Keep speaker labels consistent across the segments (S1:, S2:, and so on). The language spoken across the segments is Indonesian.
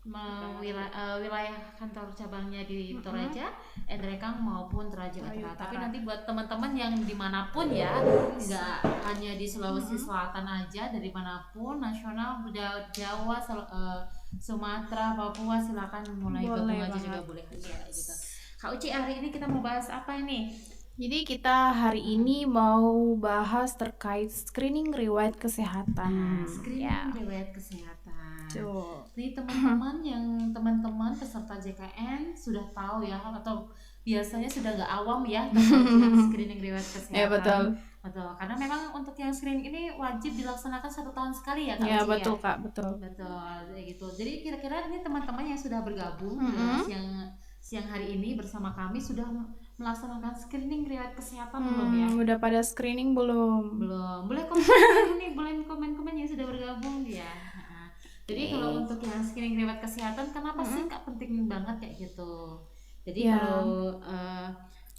S1: wilayah kantor cabangnya di Toraja, Endrekang maupun Toraja Utara. Tapi nanti buat teman-teman yang dimanapun ya, nggak hanya di Sulawesi Selatan aja, dari manapun, nasional, Jawa, Sumatera, Papua, silakan mulai gabung aja juga boleh aja gitu. Kak Uci, hari ini kita mau bahas apa ini?
S2: Jadi kita hari ini mau bahas terkait screening riwayat kesehatan.
S1: Screening riwayat kesehatan.
S2: Tuh.
S1: Nih teman-teman peserta JKN sudah tahu ya, atau biasanya sudah nggak awam ya tentang screening riwayat kesehatan.
S2: Ya betul.
S1: Betul. Karena memang untuk yang screening ini wajib dilaksanakan 1 tahun sekali ya Kak.
S2: Ya
S1: Uci,
S2: betul
S1: ya?
S2: Kak, betul.
S1: Betul, gitu. Jadi kira-kira ini teman-teman yang sudah bergabung siang hari ini bersama kami sudah melaksanakan screening riwayat kesehatan belum ya?
S2: Udah pada screening belum?
S1: Belum. Boleh komen nih, boleh komen-komen yang sudah bergabung ya. Jadi kalau untuk yang screening riwayat kesehatan, kenapa sih Kak penting banget kayak gitu? Jadi kalau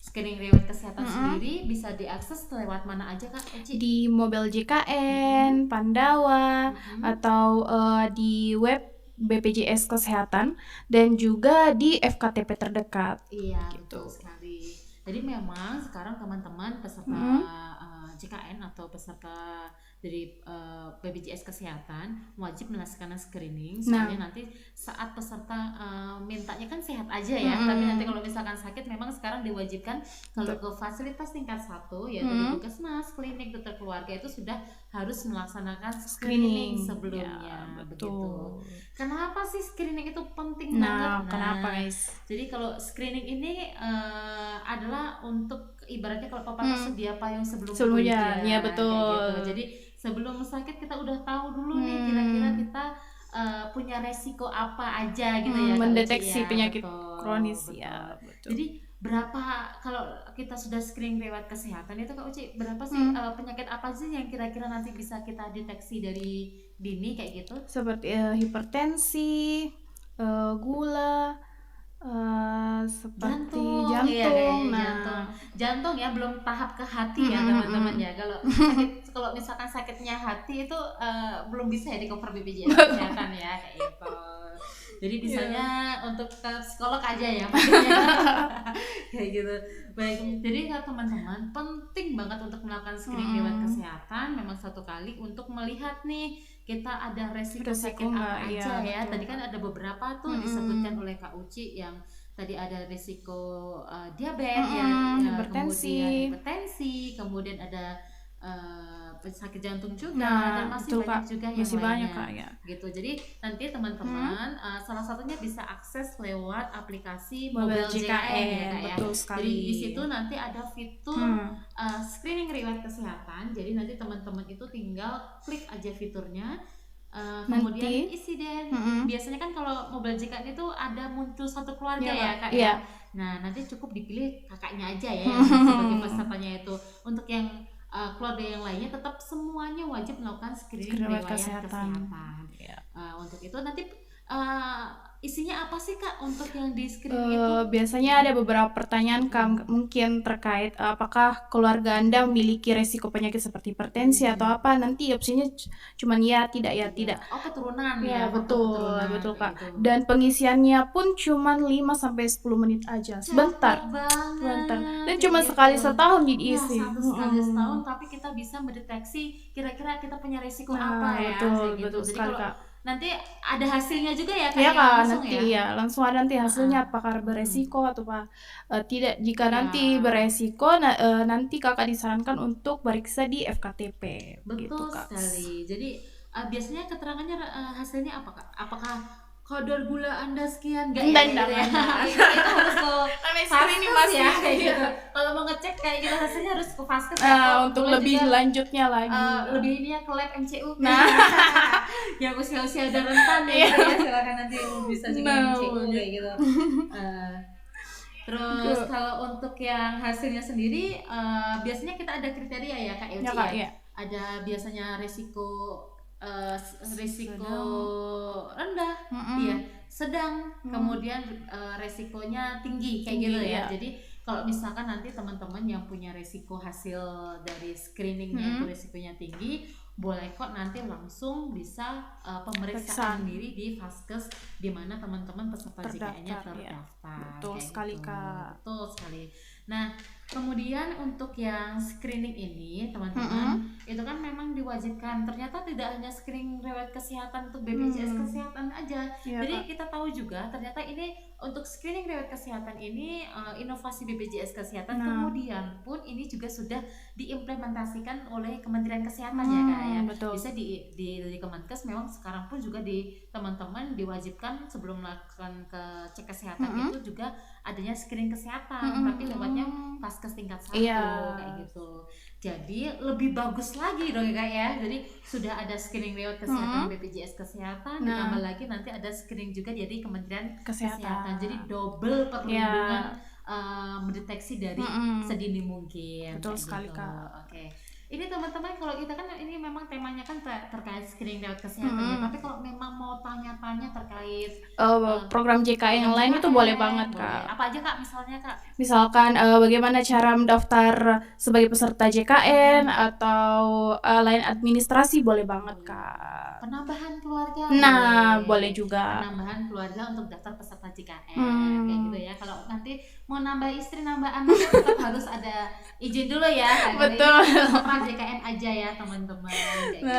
S1: screening riwayat kesehatan sendiri bisa diakses lewat mana aja Kak Uci?
S2: Di Mobile JKN, Pandawa, atau di web BPJS Kesehatan, dan juga di FKTP terdekat.
S1: Iya, gitu. Betul sekali. Jadi memang sekarang teman-teman peserta JKN atau peserta dari BPJS Kesehatan wajib melaksanakan screening. Soalnya nanti saat peserta mintanya kan sehat aja ya, tapi nanti kalau misalkan sakit memang sekarang diwajibkan kalau ke fasilitas tingkat 1 yaitu di puskesmas, klinik, dokter keluarga itu sudah harus melaksanakan screening sebelumnya. Ya, begitu. Kenapa sih screening itu penting banget?
S2: Kenapa guys?
S1: Jadi kalau screening ini adalah untuk ibaratnya kalau papa sedia payung sebelumnya.
S2: Ya betul.
S1: Gitu. Jadi sebelum sakit kita udah tahu dulu nih kira-kira kita punya resiko apa aja gitu ya.
S2: Mendeteksi
S1: ya,
S2: penyakit kronis
S1: betul.
S2: ya. Betul.
S1: Jadi berapa kalau kita sudah screening riwayat kesehatan itu Kak Uci, berapa sih penyakit apa sih yang kira-kira nanti bisa kita deteksi dari dini kayak gitu?
S2: Seperti hipertensi, gula, seperti jantung.
S1: Jantung ya, belum tahap ke hati ya teman-teman ya. Kalau misalkan sakitnya hati itu belum bisa ya di cover BPJS Kesehatan ya kayak gitu. Jadi bisanya untuk ke psikolog aja ya kayak gitu. Baik, jadi teman-teman penting banget untuk melakukan screening riwayat kesehatan memang 1 kali untuk melihat nih kita ada resiko sakit apa aja ya. Tadi kan ada beberapa tuh disebutkan oleh Kak Uci yang tadi ada risiko diabetes hipertensi, kemudian ada sakit jantung juga dan masih banyak juga yang lainnya. Gitu. Jadi nanti teman-teman salah satunya bisa akses lewat aplikasi Mobile JKN ya Kak ya. Jadi di situ nanti ada fitur screening riwayat kesehatan. Jadi nanti teman-teman itu tinggal klik aja fiturnya. Kemudian isi deh. Biasanya kan kalau Mobile JKN itu ada muncul satu keluarga ya Kak ya. Nah nanti cukup dipilih kakaknya aja ya yang sebagai pesertanya itu. Untuk yang keluarga yang lainnya tetap semuanya wajib melakukan screening riwayat kesehatan. Untuk itu nanti isinya apa sih Kak untuk yang di screening itu?
S2: Biasanya ada beberapa pertanyaan Kak, mungkin terkait apakah keluarga Anda memiliki resiko penyakit seperti hipertensi atau apa. Nanti opsinya cuman ya, tidak ya, tidak.
S1: Oh, keturunan
S2: ya. Betul Kak. Gitu. Dan pengisiannya pun cuman 5-10 menit aja. Sebentar. Dan cuma sekali setahun diisi.
S1: Sekali setahun tapi kita bisa mendeteksi kira-kira kita punya resiko apa ya.
S2: Betul sekali Kak.
S1: Nanti ada hasilnya juga ya Kak?
S2: Iya Kak, nanti ya langsung ada nanti hasilnya apakah beresiko atau tidak. Jika nanti beresiko, nanti Kakak disarankan untuk periksa di FKTP.
S1: Betul gitu, Kak. Sekali. Jadi biasanya keterangannya hasilnya apa Kak? Apakah kadar gula Anda sekian? Enggak ya? Itu harus ke Vaskes ya kayak gitu. Kalau mau ngecek kayak gitu hasilnya harus ke Vaskes
S2: untuk lebih lanjutnya lagi.
S1: Lebih ini ya ke lab MCU. Yang usia-usia udah rentan ya, silakan nanti bisa juga MCU kayak gitu. Terus kalau untuk yang hasilnya sendiri biasanya kita ada kriteria ya Kak Elci ya. Ada biasanya risiko rendah, sedang, kemudian resikonya tinggi kayak gitu ya. Jadi kalau misalkan nanti teman-teman yang punya resiko hasil dari screeningnya itu resikonya tinggi, boleh kok nanti langsung bisa pemeriksaan diri di Vaskes di mana teman-teman peserta JKN-nya terdaftar.
S2: Betul sekali
S1: gitu.
S2: Kak.
S1: Betul sekali. Nah, kemudian untuk yang screening ini teman-teman, itu kan memang diwajibkan. Ternyata tidak hanya screening riwayat kesehatan untuk BPJS kesehatan aja. Jadi Kak, kita tahu juga ternyata ini untuk screening riwayat kesehatan ini inovasi BPJS kesehatan kemudian pun ini juga sudah diimplementasikan oleh Kementerian Kesehatan ya Kak ya.
S2: Betul.
S1: Bisa di Kemenkes memang sekarang pun juga di teman-teman diwajibkan sebelum melakukan cek kesehatan itu juga adanya screening kesehatan, tapi lewatnya Vaskes tingkat 1 kayak gitu. Jadi lebih bagus lagi dong ya Kak ya. Jadi sudah ada screening riwayat kesehatan BPJS kesehatan, ditambah lagi nanti ada screening juga jadi Kementerian Kesehatan. Jadi double perlindungan mendeteksi dari sedini mungkin.
S2: Betul sekali
S1: gitu.
S2: Kak.
S1: Oke. Ini teman-teman kalau kita kan ini memang temanya kan terkait screening riwayat kesehatan ya. Tapi kalau memang mau tanya-tanya terkait
S2: program JKN yang lain itu boleh banget Kak.
S1: Apa aja Kak misalnya Kak?
S2: Misalkan bagaimana cara mendaftar sebagai peserta JKN atau lain administrasi boleh banget Kak.
S1: Penambahan keluarga.
S2: Boleh juga.
S1: Penambahan keluarga untuk daftar peserta JKN kayak gitu ya. Kalau nanti mau nambah istri, nambah anak tetap harus ada izin dulu ya.
S2: Betul.
S1: Peserta JKN aja ya teman-teman kayak gitu.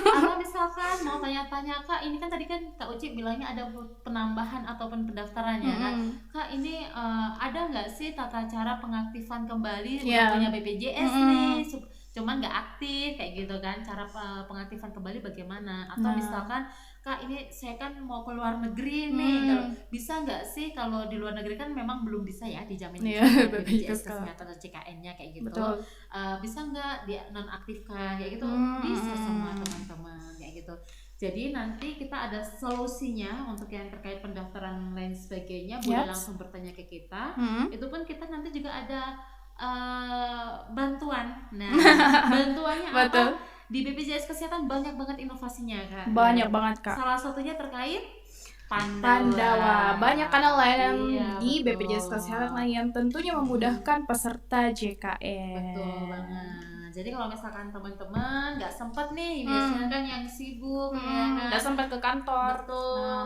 S1: Atau misalkan mau tanya-tanya Kak, ini kan tadi kan Kak Uci bilangnya ada penambahan ataupun pendaftarannya kan. Kak ini ada nggak sih tata cara pengaktifan kembali punya BPJS nih? Cuman nggak aktif kayak gitu kan, cara pengaktifan kembali bagaimana? Atau misalkan Kak ini saya kan mau ke luar negeri nih, kalau bisa nggak sih kalau di luar negeri kan memang belum bisa ya dijamin BPJS kesehatan atau JKN-nya kayak gitu. Bisa nggak dia nonaktifkan kayak gitu? Bisa semua teman-teman kayak gitu. Jadi nanti kita ada solusinya untuk yang terkait pendaftaran lain sebagainya, boleh langsung bertanya ke kita. Itu pun kita nanti juga ada bantuan. Nah, bantuannya apa? Di BPJS Kesehatan banyak banget inovasinya Kak.
S2: Banyak banget Kak.
S1: Salah satunya terkait
S2: Pandawa. Banyak kanal layanan di BPJS Kesehatan yang tentunya memudahkan peserta JKN.
S1: Betul banget. Jadi kalau misalkan teman-teman nggak sempat nih, biasanya kan yang sibuk ya kan,
S2: nggak sempat ke kantor,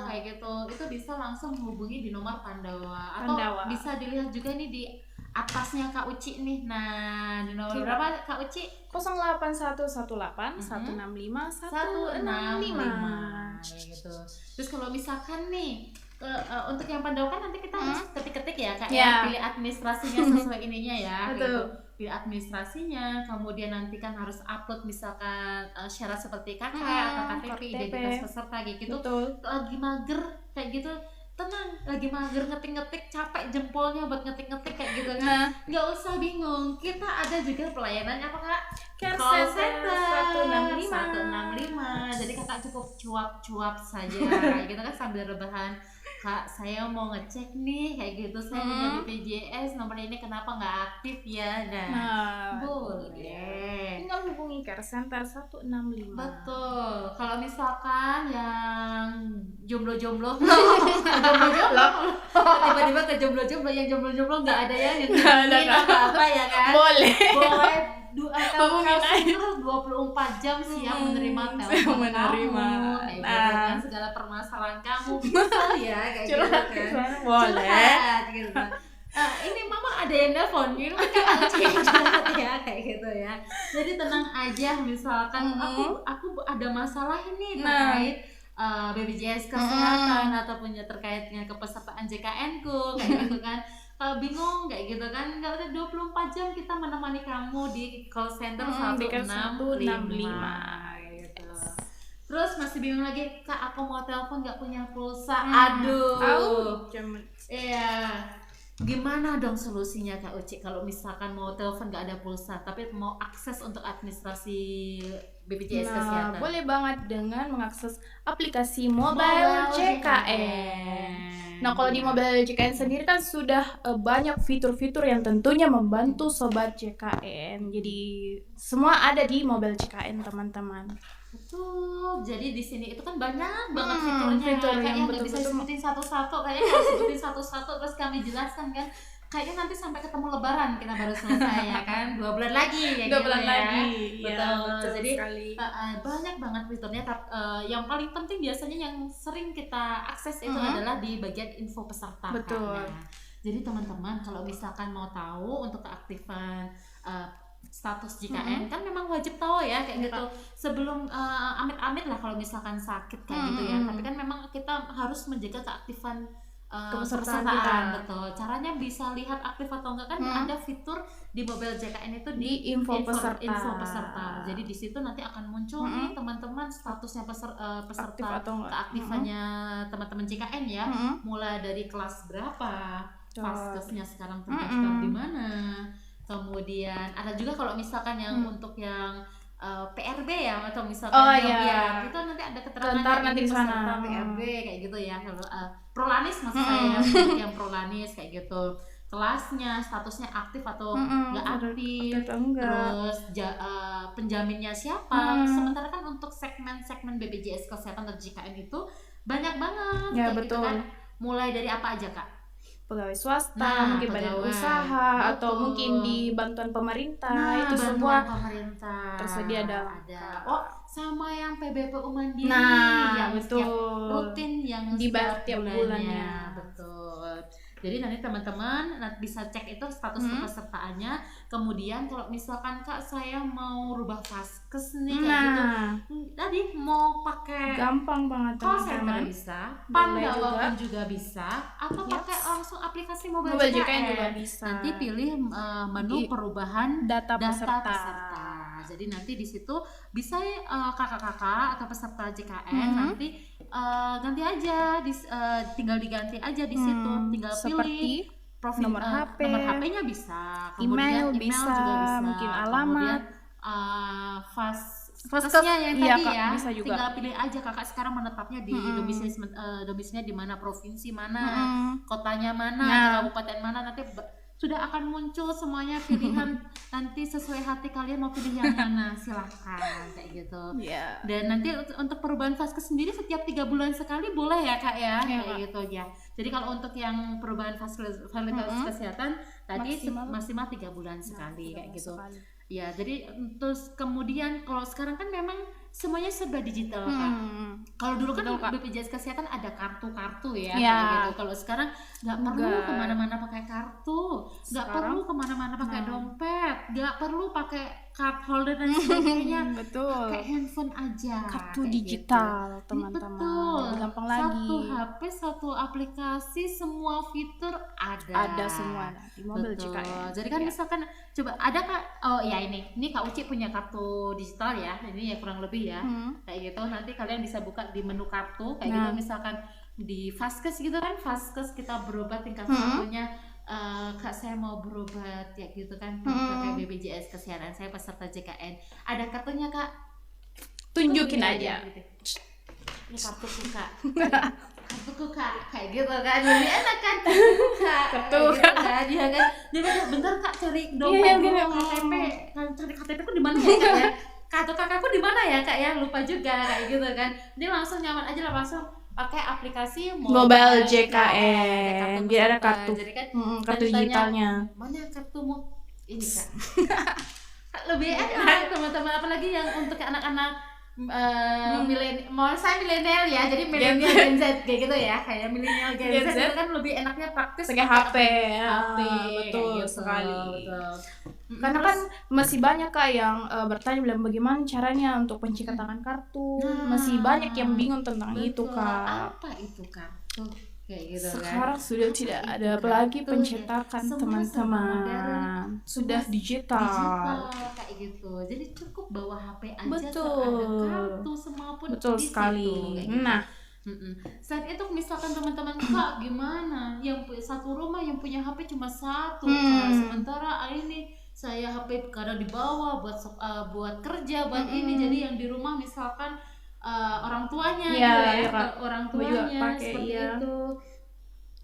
S1: kayak gitu, itu bisa langsung menghubungi di nomor Pandawa. Atau bisa dilihat juga nih di atasnya Kak Uci nih. Nah, di nomor berapa Kak Uci?
S2: 08118 165 165
S1: gitu. Terus kalau misalkan nih untuk yang Pandawa kan nanti kita harus ketik-ketik ya Kak ya, pilih administrasinya sesuai ininya ya. Gitu. Pilih administrasinya, kemudian nanti kan harus upload misalkan syarat seperti KK atau KTP, identitas peserta gitu. Lagi mager kayak gitu, tenang, lagi mager ngetik-ngetik, capek jempolnya buat ngetik-ngetik kayak gitu kan. Nggak usah bingung, kita ada juga pelayanannya apa Kak?
S2: Call center
S1: 165. Jadi Kakak cukup cuap-cuap saja kayak gitu kan, sambil rebahan. Kak, saya mau ngecek nih kayak gitu, saya punya BPJS, nomor ini kenapa nggak aktif ya? Nah, boleh.
S2: Tinggal hubungi care center 165.
S1: Betul. Kalau misalkan yang jomblo-jomblo, tiba-tiba ke jomblo-jomblo, yang jomblo-jomblo nggak ada ya yang ngomongin apa-apa ya kan?
S2: Boleh.
S1: Kalau 24 jam siap menerima telepon kamu, kayak gitu kan, segala permasalahan kamu bisa ya kayak gitu kan.
S2: Boleh.
S1: Gitu. Ini mama ada yang nelfon, ini kan ya kayak gitu ya. Jadi tenang aja, misalkan aku ada masalah ini terkait BPJS kesehatan ataupun terkait dengan kepesertaan JKN-ku kayak gitu kan. Kalau bingung kayak gitu kan, nggak udah 24 jam kita menemani kamu di call center 165 gitu. Terus masih bingung lagi, Kak aku mau telepon nggak punya pulsa. Aduh. Iya. Gimana dong solusinya Kak Uci kalau misalkan mau telepon nggak ada pulsa tapi mau akses untuk administrasi BPJS Kesehatan?
S2: Boleh banget dengan mengakses aplikasi Mobile JKN. Nah, kalau di Mobile JKN sendiri kan sudah banyak fitur-fitur yang tentunya membantu sobat JKN. Jadi semua ada di Mobile JKN, teman-teman.
S1: Betul. Jadi di sini itu kan banyak banget fiturnya. Kayaknya nggak bisa disebutin satu-satu. Kayaknya kalau sebutin satu-satu terus kami jelaskan kan. kayaknya nanti sampai ketemu Lebaran kita baru selesai ya kan, 2 bulan lagi ya
S2: 2 bulan
S1: gitu
S2: lagi.
S1: betul. Jadi
S2: sekali.
S1: Banyak banget fiturnya. Yang paling penting biasanya yang sering kita akses itu adalah di bagian info peserta.
S2: Betul.
S1: Jadi teman-teman kalau misalkan mau tahu untuk keaktifan status JKN kan memang wajib tahu ya kayak gitu sebelum amit-amit lah kalau misalkan sakit kayak gitu ya. Tapi kan memang kita harus menjaga keaktifan kepesertaan. Betul. Caranya bisa lihat aktif atau enggak kan ada fitur di mobile JKN itu di
S2: info peserta.
S1: Jadi di situ nanti akan muncul nih teman-teman statusnya peserta keaktifannya teman-teman JKN ya. Mulai dari kelas berapa, faskesnya sekarang terdaftar di mana. Kemudian ada juga kalau misalkan yang untuk yang PRB ya atau misalkan yang itu nanti ada keterangan
S2: nanti di sana
S1: PRB kayak gitu ya. Kalau Prolanis maksud saya untuk yang Prolanis kayak gitu. Kelasnya, statusnya aktif atau nggak aktif, terus penjaminnya siapa. Sementara kan untuk segmen-segmen BPJS Kesehatan atau JKN itu banyak banget
S2: ya,
S1: betul. Gitu kan. Mulai dari apa aja Kak?
S2: Pegawai swasta, mungkin badan usaha, betul. Atau mungkin di bantuan pemerintah, itu semua
S1: pemerintah
S2: tersedia ada.
S1: Oh, sama yang PBPU Mandiri, yang
S2: betul.
S1: Rutin yang
S2: di tiap bulannya,
S1: betul. Jadi nanti teman-teman bisa cek itu status kepesertaannya. Kemudian kalau misalkan Kak saya mau rubah faskes nih kayak gitu. Tadi mau pakai
S2: gampang banget
S1: call center bisa, Pandawa juga bisa, atau pakai langsung aplikasi mobile JKN
S2: juga bisa.
S1: Nanti pilih menu perubahan
S2: data peserta.
S1: Jadi nanti di situ bisa kakak-kakak atau peserta JKN nanti ganti aja tinggal diganti aja di situ, tinggal pilih profil
S2: nomor
S1: HP-nya bisa,
S2: kemudian email
S1: juga bisa,
S2: mungkin alamat,
S1: faskesnya yang tadi ya,
S2: bisa juga.
S1: Tinggal pilih aja kakak sekarang menetapnya di domisilinya di mana, provinsi mana, kotanya mana, kabupaten mana, nanti sudah akan muncul semuanya pilihan nanti sesuai hati kalian mau pilih yang mana silahkan kayak gitu. Dan nanti untuk perubahan faskes sendiri setiap 3 bulan sekali boleh ya Kak ya, kayak gitu ya. Jadi kalau untuk yang perubahan fasilitas kesehatan tadi maksimal 3 bulan sekali kayak gitu. Ya, jadi terus kemudian kalau sekarang kan memang semuanya serba digital Kak. Kalau dulu kan BPJS Kesehatan ada kartu-kartu ya, kayak gitu. Kalau sekarang nggak perlu kemana-mana pakai kartu, nggak perlu kemana-mana pakai dompet, nggak perlu pakai card holder dan sebagainya.
S2: Betul.
S1: Pakai handphone aja.
S2: Kartu digital, gitu. Teman-teman.
S1: Betul.
S2: Gampang lagi.
S1: Satu HP, satu aplikasi, semua fitur ada.
S2: Ada semua di mobile JKN.
S1: Jadi kan misalkan coba ada Kak, oh ya ini Kak Uci punya kartu digital ya, ini ya kurang lebih ya, kayak gitu. Nanti kalian bisa buka di menu kartu kayak gitu, misalkan di Faskes gitu kan, Faskes kita berobat tingkat satunya. Kak saya mau berobat ya gitu kan, pakai BPJS Kesehatan, saya peserta JKN, ada kartunya Kak,
S2: tunjukin aja
S1: gitu. Ini kartuku Kak, kartuku Kak, kayak gitu kan, lebih enak kan kartu Kak, kan ya kan. Jadi bentar Kak cari dompet dulu, KTP, cari KTP ku di mana ya Kak ya, kartu kakakku di mana ya Kak ya, lupa juga kayak gitu kan. Dia langsung nyaman aja lah, langsung pakai aplikasi
S2: mobile JKN. Biar ada kartu.
S1: Jadi kan
S2: kartu digitalnya.
S1: Mana kartumu? Ini Kak. Lebih enak teman-teman, apalagi yang untuk anak-anak milenial ya, jadi milenial Gen Z kayak gitu ya, kayak milenial Gen Z itu kan lebih enaknya praktis
S2: pakai HP.
S1: gitu.
S2: Betul sekali. Karena kan masih banyak Kak yang bertanya bilang bagaimana caranya untuk pencetakan kartu. Masih banyak yang bingung tentang itu Kak.
S1: Apa itu kartu? Kayak gitu
S2: sekarang
S1: kan.
S2: Sudah tidak ada lagi pencetakan teman-teman, sudah digital
S1: kayak gitu. Jadi cukup bawa HP aja,
S2: betul.
S1: Ada kartu semua pun
S2: betul
S1: di
S2: sekali.
S1: Situ, nah saat itu misalkan teman-teman Kak gimana, yang satu rumah yang punya HP cuma satu Kak, sementara ini saya HP kadang dibawa buat kerja, buat ini, jadi yang di rumah misalkan orang tuanya orang tuanya seperti itu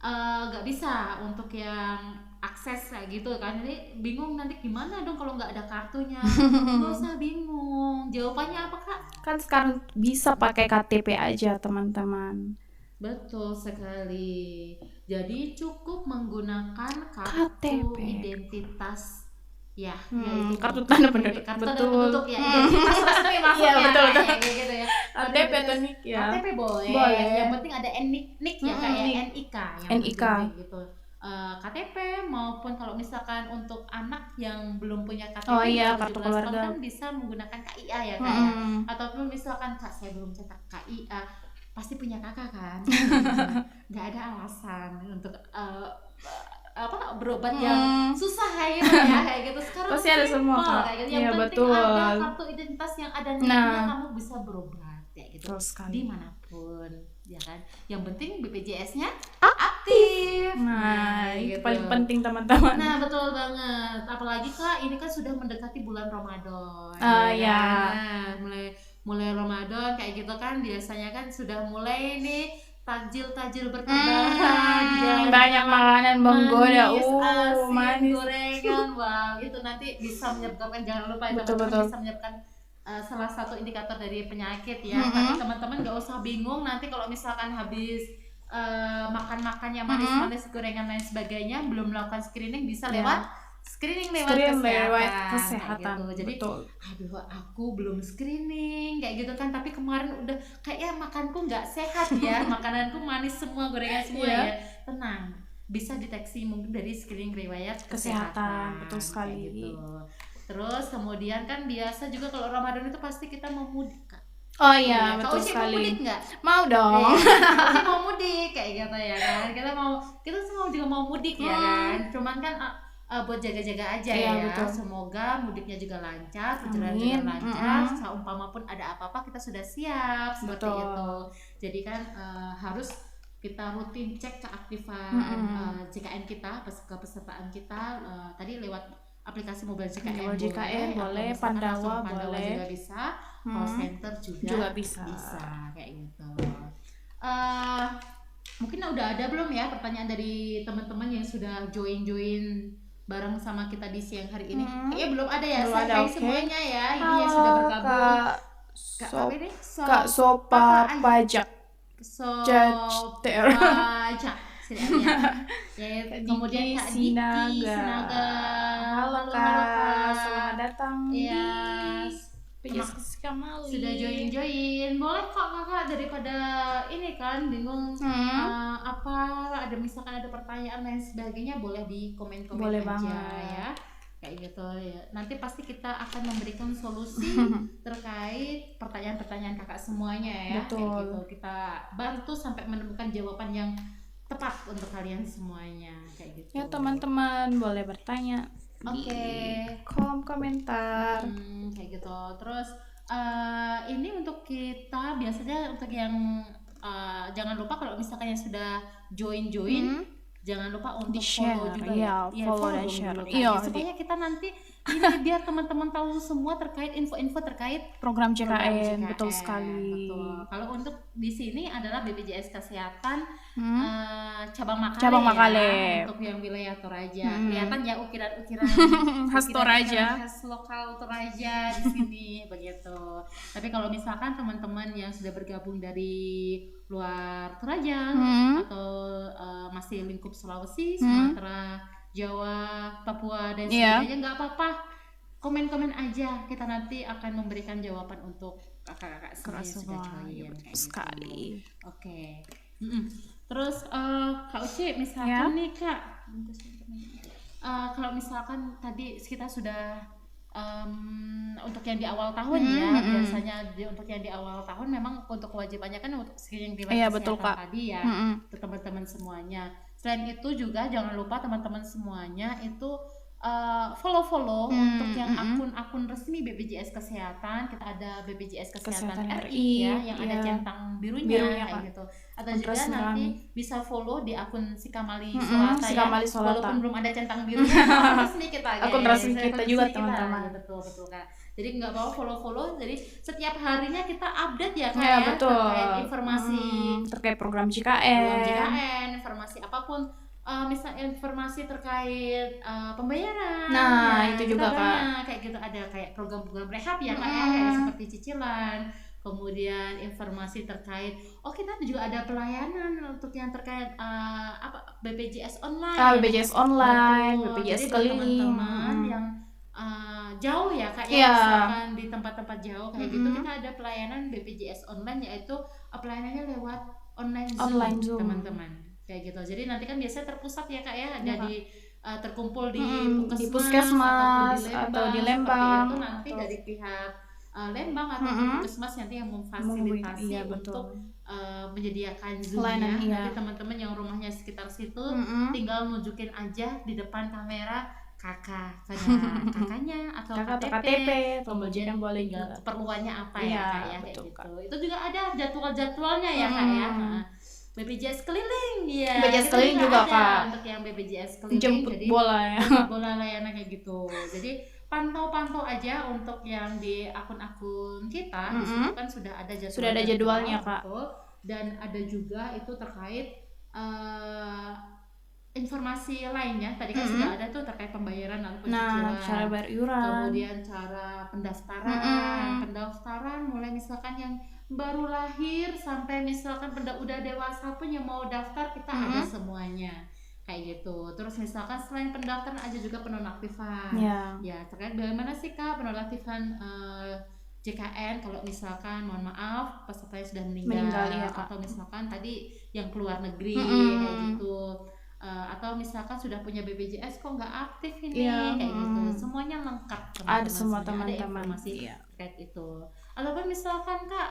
S1: nggak bisa untuk yang akses kayak gitu kan. Jadi bingung nanti gimana dong kalau nggak ada kartunya. Nggak usah bingung, jawabannya apa Kak?
S2: Kan sekarang bisa pakai KTP aja teman-teman.
S1: Betul sekali. Jadi cukup menggunakan kartu
S2: KTP.
S1: identitas ya, ya
S2: kartu tanda penduduk.
S1: Kartu tanda penduduk ya, identitas resmi maksudnya.
S2: Iya, betul.
S1: Kayak gitu ya.
S2: KTP atau NIK ya.
S1: KTP boleh. Yang penting ada NIK ya, kayak NIK yang
S2: NIK
S1: gitu. KTP maupun kalau misalkan untuk anak yang belum punya KTP,
S2: oh iya, kartu keluarga
S1: kan bisa menggunakan KIA ya Kak ya. Ataupun misalkan Kak saya belum cetak KIA, pasti punya kakak kan. Nggak ada alasan untuk berobat yang susah kayak gitu ya, kayak gitu. Sekarang
S2: pasti ada semua Kak.
S1: Kayak gitu. Yang
S2: ya,
S1: penting
S2: betul.
S1: ada kartu identitas yang ada NIK-nya, kamu bisa berobat kayak gitu dimanapun ya kan. Yang penting BPJS-nya aktif.
S2: Nah,
S1: gitu.
S2: paling penting teman-teman.
S1: Nah, betul banget. Apalagi Kak, ini kan sudah mendekati bulan Ramadan.
S2: Ya.
S1: Nah, mulai Ramadan kayak gitu kan, biasanya kan sudah mulai nih takjil bertebaran,
S2: banyak makanan menggoda,
S1: manis, gorengan, wow, itu nanti bisa menyebabkan, jangan lupa itu bisa menyebabkan salah satu indikator dari penyakit ya. Tapi teman-teman nggak usah bingung nanti kalau misalkan habis makan-makannya manis-manis, gorengan lain sebagainya, belum melakukan screening, bisa lewat screening lewat kesehatan. Gitu. Jadi, aduh aku belum screening kayak gitu kan, tapi kemarin udah kayaknya makanku nggak sehat ya, makananku manis semua, gorengan semua ya. Tenang, bisa deteksi mungkin dari screening riwayat kesehatan.
S2: Betul sekali.
S1: Gitu. Terus kemudian kan biasa juga kalau Ramadan itu pasti kita mau mudik Kak.
S2: Oh iya, betul sekali.
S1: Mau mudik nggak?
S2: Mau dong.
S1: Mau mudik kayak gitu ya kan. Kita semua juga mau mudik ya kan. Cuman kan buat jaga-jaga aja ya.
S2: Betul.
S1: Semoga mudiknya juga lancar, perjalanan lancar. Seumpama pun ada apa-apa kita sudah siap seperti itu. Jadi kan harus kita rutin cek keaktifan JKN kita, kepesertaan kita tadi lewat aplikasi mobile JKN,
S2: boleh, Pandawa
S1: boleh, juga bisa, call center juga bisa kayak gitu. Mungkin udah ada belum ya pertanyaan dari teman-teman yang sudah join bareng sama kita di siang hari ini? Kayaknya belum ada ya. Saya semuanya ya, ini yang sudah bergabung.
S2: Kak Sopa Pajak.
S1: Pajak. Kemudian Kak Sinaga.
S2: Halo Kak, selamat datang
S1: di sudah join. Boleh kok Kakak, daripada ini kan bingung ada misalkan ada pertanyaan lain sebagainya, boleh di komen-komen aja banget. Ya. Kayak gitu ya. Nanti pasti kita akan memberikan solusi terkait pertanyaan-pertanyaan Kakak semuanya ya.
S2: Betul.
S1: Kayak gitu. Kita bantu sampai menemukan jawaban yang tepat untuk kalian semuanya kayak gitu.
S2: Ya teman-teman boleh bertanya di kolom komentar.
S1: Kayak gitu. Terus ini untuk kita biasanya untuk yang jangan lupa kalau misalkan yang sudah join jangan lupa untuk follow juga ya.
S2: Follow dan share.
S1: Supaya kita nanti ini biar teman-teman tahu semua terkait info-info terkait
S2: program JKN. Betul sekali.
S1: Betul. Kalau untuk di sini adalah BPJS Kesehatan cabang Makale. Untuk yang wilayah Toraja. Kelihatan ya ukiran-ukiran
S2: khas Toraja,
S1: khas lokal Toraja di sini begitu. Tapi kalau misalkan teman-teman yang sudah bergabung dari luar Toraja atau masih lingkup Sulawesi, Sumatera, Jawa, Papua dan sebagainya, nggak apa-apa, komen-komen aja, kita nanti akan memberikan jawaban untuk kakak-kakak semua yang sudah join
S2: sekali.
S1: Oke. Terus Kak Uci misalkan nih Kak, kalau misalkan tadi kita sudah untuk yang di awal tahun biasanya untuk yang di awal tahun memang untuk kewajibannya kan untuk screening riwayat kesehatan tadi ya, untuk teman-teman semuanya. Selain itu juga jangan lupa teman-teman semuanya itu follow untuk yang akun resmi BPJS Kesehatan. Kita ada BPJS Kesehatan RI ya, yang ada centang birunya kayak gitu. Atau juga nanti bisa follow di akun Sikamali Solata ya. Walaupun belum ada centang birunya, akun resmi kita guys.
S2: Akun resmi kita juga teman-teman.
S1: Betul Kak. Jadi nggak mau follow. Jadi setiap harinya kita update ya Kak
S2: terkait
S1: informasi
S2: terkait program JKN,
S1: informasi apapun. Misalnya informasi terkait pembayaran.
S2: Itu juga Kak.
S1: Kayak gitu ada kayak program-program rehab ya Kak kayak seperti cicilan. kemudian informasi terkait kita juga ada pelayanan untuk yang terkait BPJS online.
S2: BPJS online,
S1: Betul.
S2: BPJS
S1: jadi
S2: keliling.
S1: Teman-teman yang jauh ya Kak ya, misalkan di tempat-tempat jauh kayak gitu, kita ada pelayanan BPJS online, yaitu pelayanannya lewat online Zoom. Teman-teman kayak gitu. Jadi nanti kan biasanya terpusat ya Kak ya, ada di terkumpul di
S2: puskesmas atau di Lembang,
S1: itu nanti dari pihak Lembang atau puskesmas nanti yang memfasilitasi untuk menyediakan Zoom-nya. Nanti teman-teman yang rumahnya sekitar situ tinggal nunjukin aja di depan kamera kakaknya atau KTP, kemudian boleh keperluannya apa ya Kak ya, kayak gitu. Itu juga ada jadwal-jadwalnya ya Kak ya. BPJS keliling ya.
S2: BPJS keliling juga Kak.
S1: Untuk yang BPJS keliling
S2: jemput
S1: jadi
S2: bola ya.
S1: Bola layanan kayak gitu. Jadi pantau aja untuk yang di akun-akun kita. Di situ kan sudah ada
S2: jadwalnya Kak.
S1: Dan ada juga itu terkait informasi lainnya. Tadi kan sudah ada tuh terkait pembayaran atau pencicilan.
S2: Cara bayar iuran.
S1: Kemudian cara pendaftaran mulai misalkan yang baru lahir sampai misalkan udah dewasa pun yang mau daftar kita ada semuanya kayak gitu. Terus misalkan selain pendaftaran ada juga penonaktifan. Ya terkait bagaimana sih Kak penonaktifan JKN kalau misalkan mohon maaf pesertanya sudah meninggal ya, atau misalkan tadi yang keluar negeri kayak gitu. Atau misalkan sudah punya BPJS kok nggak aktif ini kayak gitu. Semuanya lengkap teman-teman.
S2: Ada semua teman-teman.
S1: Ada informasi terkait itu. Ataupun misalkan Kak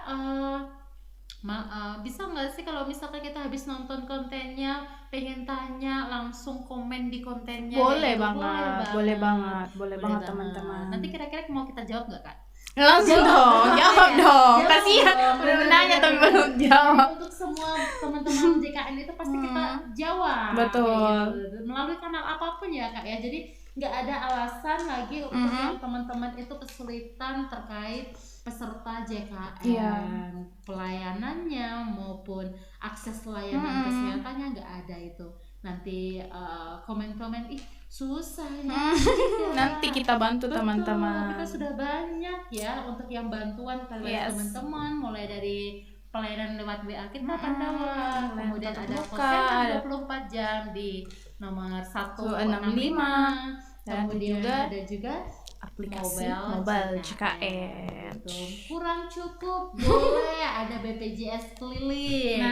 S1: bisa nggak sih kalau misalkan kita habis nonton kontennya pengen tanya langsung komen di kontennya?
S2: Boleh banget teman-teman.
S1: Nanti kira-kira mau kita jawab nggak Kak?
S2: Langsung jawab dong. Kasihan udah nanya tapi belum jawab.
S1: Untuk semua teman-teman JKN itu pasti kita jawab.
S2: Betul.
S1: Melalui kanal apapun ya Kak ya. Jadi nggak ada alasan lagi untuk yang teman-teman itu kesulitan terkait peserta JKN, pelayanannya maupun akses layanan kesehatannya nggak ada itu. Nanti komen-komen susah ya.
S2: Nanti kita bantu teman-teman.
S1: Kita sudah banyak ya untuk yang bantuan kalian teman-teman, mulai dari pelayanan lewat WA kita Pandawa, kemudian ada call 24 jam di nomor 165, kemudian ada juga
S2: aplikasi mobile JKN.
S1: Kurang cukup boleh ada BPJS keliling.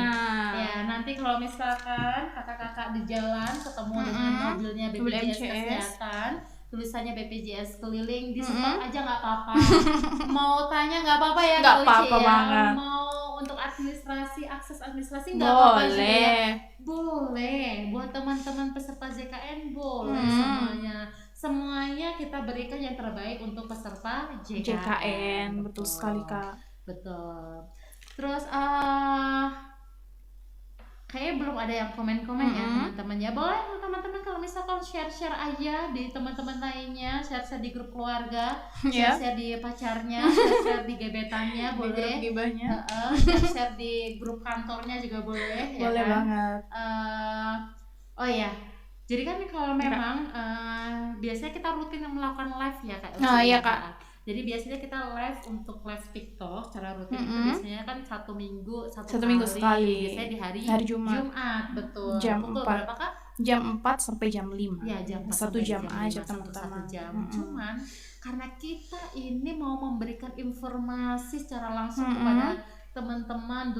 S1: Ya nanti kalau misalkan kakak-kakak di jalan ketemu dengan mobilnya BPJS Kesehatan, tulisannya BPJS keliling, di-stop aja nggak apa-apa. Mau tanya nggak apa-apa ya,
S2: nggak apa-apa banget.
S1: Mau untuk akses administrasi nggak apa-apa juga ya. Boleh buat teman-teman peserta JKN boleh semuanya kita berikan yang terbaik untuk peserta JKN.
S2: Betul sekali Kak.
S1: Betul. Terus kayaknya belum ada yang komen-komen ya teman-teman ya. Boleh teman-teman kalau misalkan share-share aja di teman-teman lainnya, share-share di grup keluarga, share-share di pacarnya, share-share di gebetannya boleh. Share-share di grup kantornya juga boleh.
S2: Boleh banget.
S1: Oh ya. Jadi kan kalau memang biasanya kita rutin melakukan live ya Kak.
S2: Iya Kak.
S1: Jadi biasanya kita live untuk live TikTok secara rutin itu biasanya kan satu minggu sekali. Biasanya di hari Jumat. Betul.
S2: Jam
S1: pukul
S2: 4.
S1: Berapa Kak?
S2: Jam 4 sampai jam 5.
S1: Ya, jam 4
S2: 1 jam aja
S1: 1
S2: teman-teman.
S1: jam. Cuman karena kita ini mau memberikan informasi secara langsung kepada teman-teman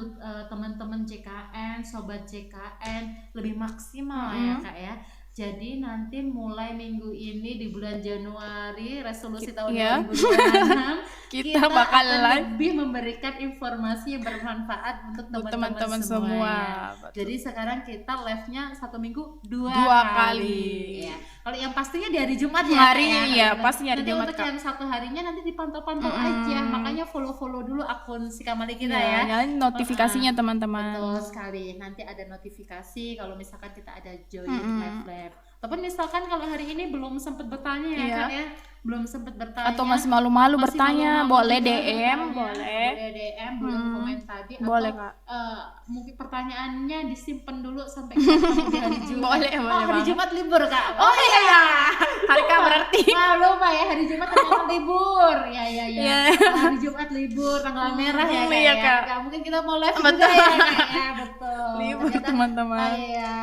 S1: JKN, sobat JKN lebih maksimal ya Kak ya. Jadi nanti mulai minggu ini di bulan Januari resolusi tahun 2026 kita bakal lebih memberikan informasi yang bermanfaat untuk teman-teman semua. Jadi sekarang kita live-nya satu minggu dua kali. Ya. Kalau yang pastinya di hari Jumat ya.
S2: Pastinya hari Jumat.
S1: Untuk yang satu harinya nanti dipantau-pantau aja. Makanya follow dulu akun si Kamali kita ya.
S2: Nyalain notifikasinya teman-teman.
S1: Betul sekali. Nanti ada notifikasi kalau misalkan kita ada join live. Ataupun misalkan kalau hari ini belum sempat bertanya ya kan ya, belum sempat bertanya
S2: atau masih malu-malu bertanya, boleh
S1: juga
S2: DM,
S1: bertanya,
S2: boleh
S1: DM, boleh komen tadi,
S2: boleh,
S1: atau
S2: Kak.
S1: Mungkin pertanyaannya disimpan dulu sampai kita ketemu di hari Jumat.
S2: Boleh
S1: hari
S2: banget.
S1: Jumat libur, Kak.
S2: Oh iya, hari Kak berarti.
S1: Lupa ya, hari Jumat ternyata libur. Ya. Hari Jumat libur, tanggal merah ya, Kak.
S2: Iya,
S1: Ya.
S2: Kak.
S1: Mungkin kita mau live juga ya, Kak. Ya, betul.
S2: Libur,
S1: Ternyata,
S2: teman-teman.
S1: Iya.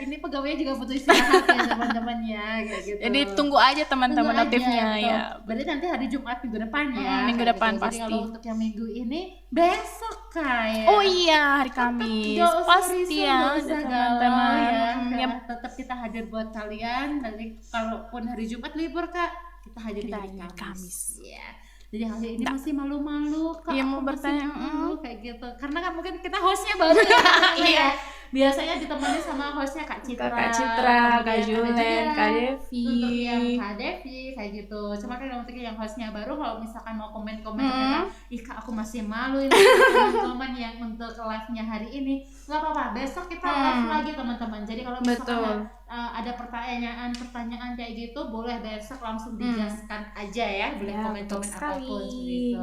S1: Ini pegawainya juga butuh istirahat ya, teman-teman ya, kayak gitu.
S2: Jadi tunggu aja teman-teman
S1: Tunggu aja,
S2: notifnya
S1: betul.
S2: ya.
S1: Berarti nanti hari Jumat minggu depan ya.
S2: Minggu
S1: kayak
S2: depan
S1: gitu.
S2: pasti.
S1: Jadi kalau untuk yang minggu ini besok kayak.
S2: Oh iya, hari Kamis.
S1: Gak usah
S2: Pasti
S1: risau,
S2: ya,
S1: gak usah
S2: teman-teman.
S1: galau ya.
S2: Yap.
S1: Tetap kita hadir buat kalian. Nanti kalaupun hari Jumat libur, Kak, kita hadir di
S2: Kita
S1: hari
S2: hadir
S1: Kamis. Iya. Jadi hari ini masih malu-malu, Kak.
S2: Iya,
S1: aku
S2: mau
S1: masih
S2: bertanya,
S1: malu, kayak gitu. Karena kan mungkin kita hostnya baru ya.
S2: Iya.
S1: Biasanya ditemani sama hostnya Kak Citra,
S2: Kak Citra,
S1: kemudian
S2: Kak
S1: ada
S2: Julen,
S1: juga
S2: Kak Devi.
S1: untuk yang Kak Devi kayak gitu. Cuma kan untuk yang hostnya baru, kalau misalkan mau komen-komen ternyata, ih Kak aku masih malu ini teman-teman yang untuk live-nya hari ini. Gak apa-apa, besok kita live lagi teman-teman. Jadi kalau misalkan ada pertanyaan kayak gitu, boleh besok langsung digaskan aja ya, boleh
S2: Ya,
S1: komen-komen
S2: betul
S1: apapun
S2: sekali.
S1: gitu.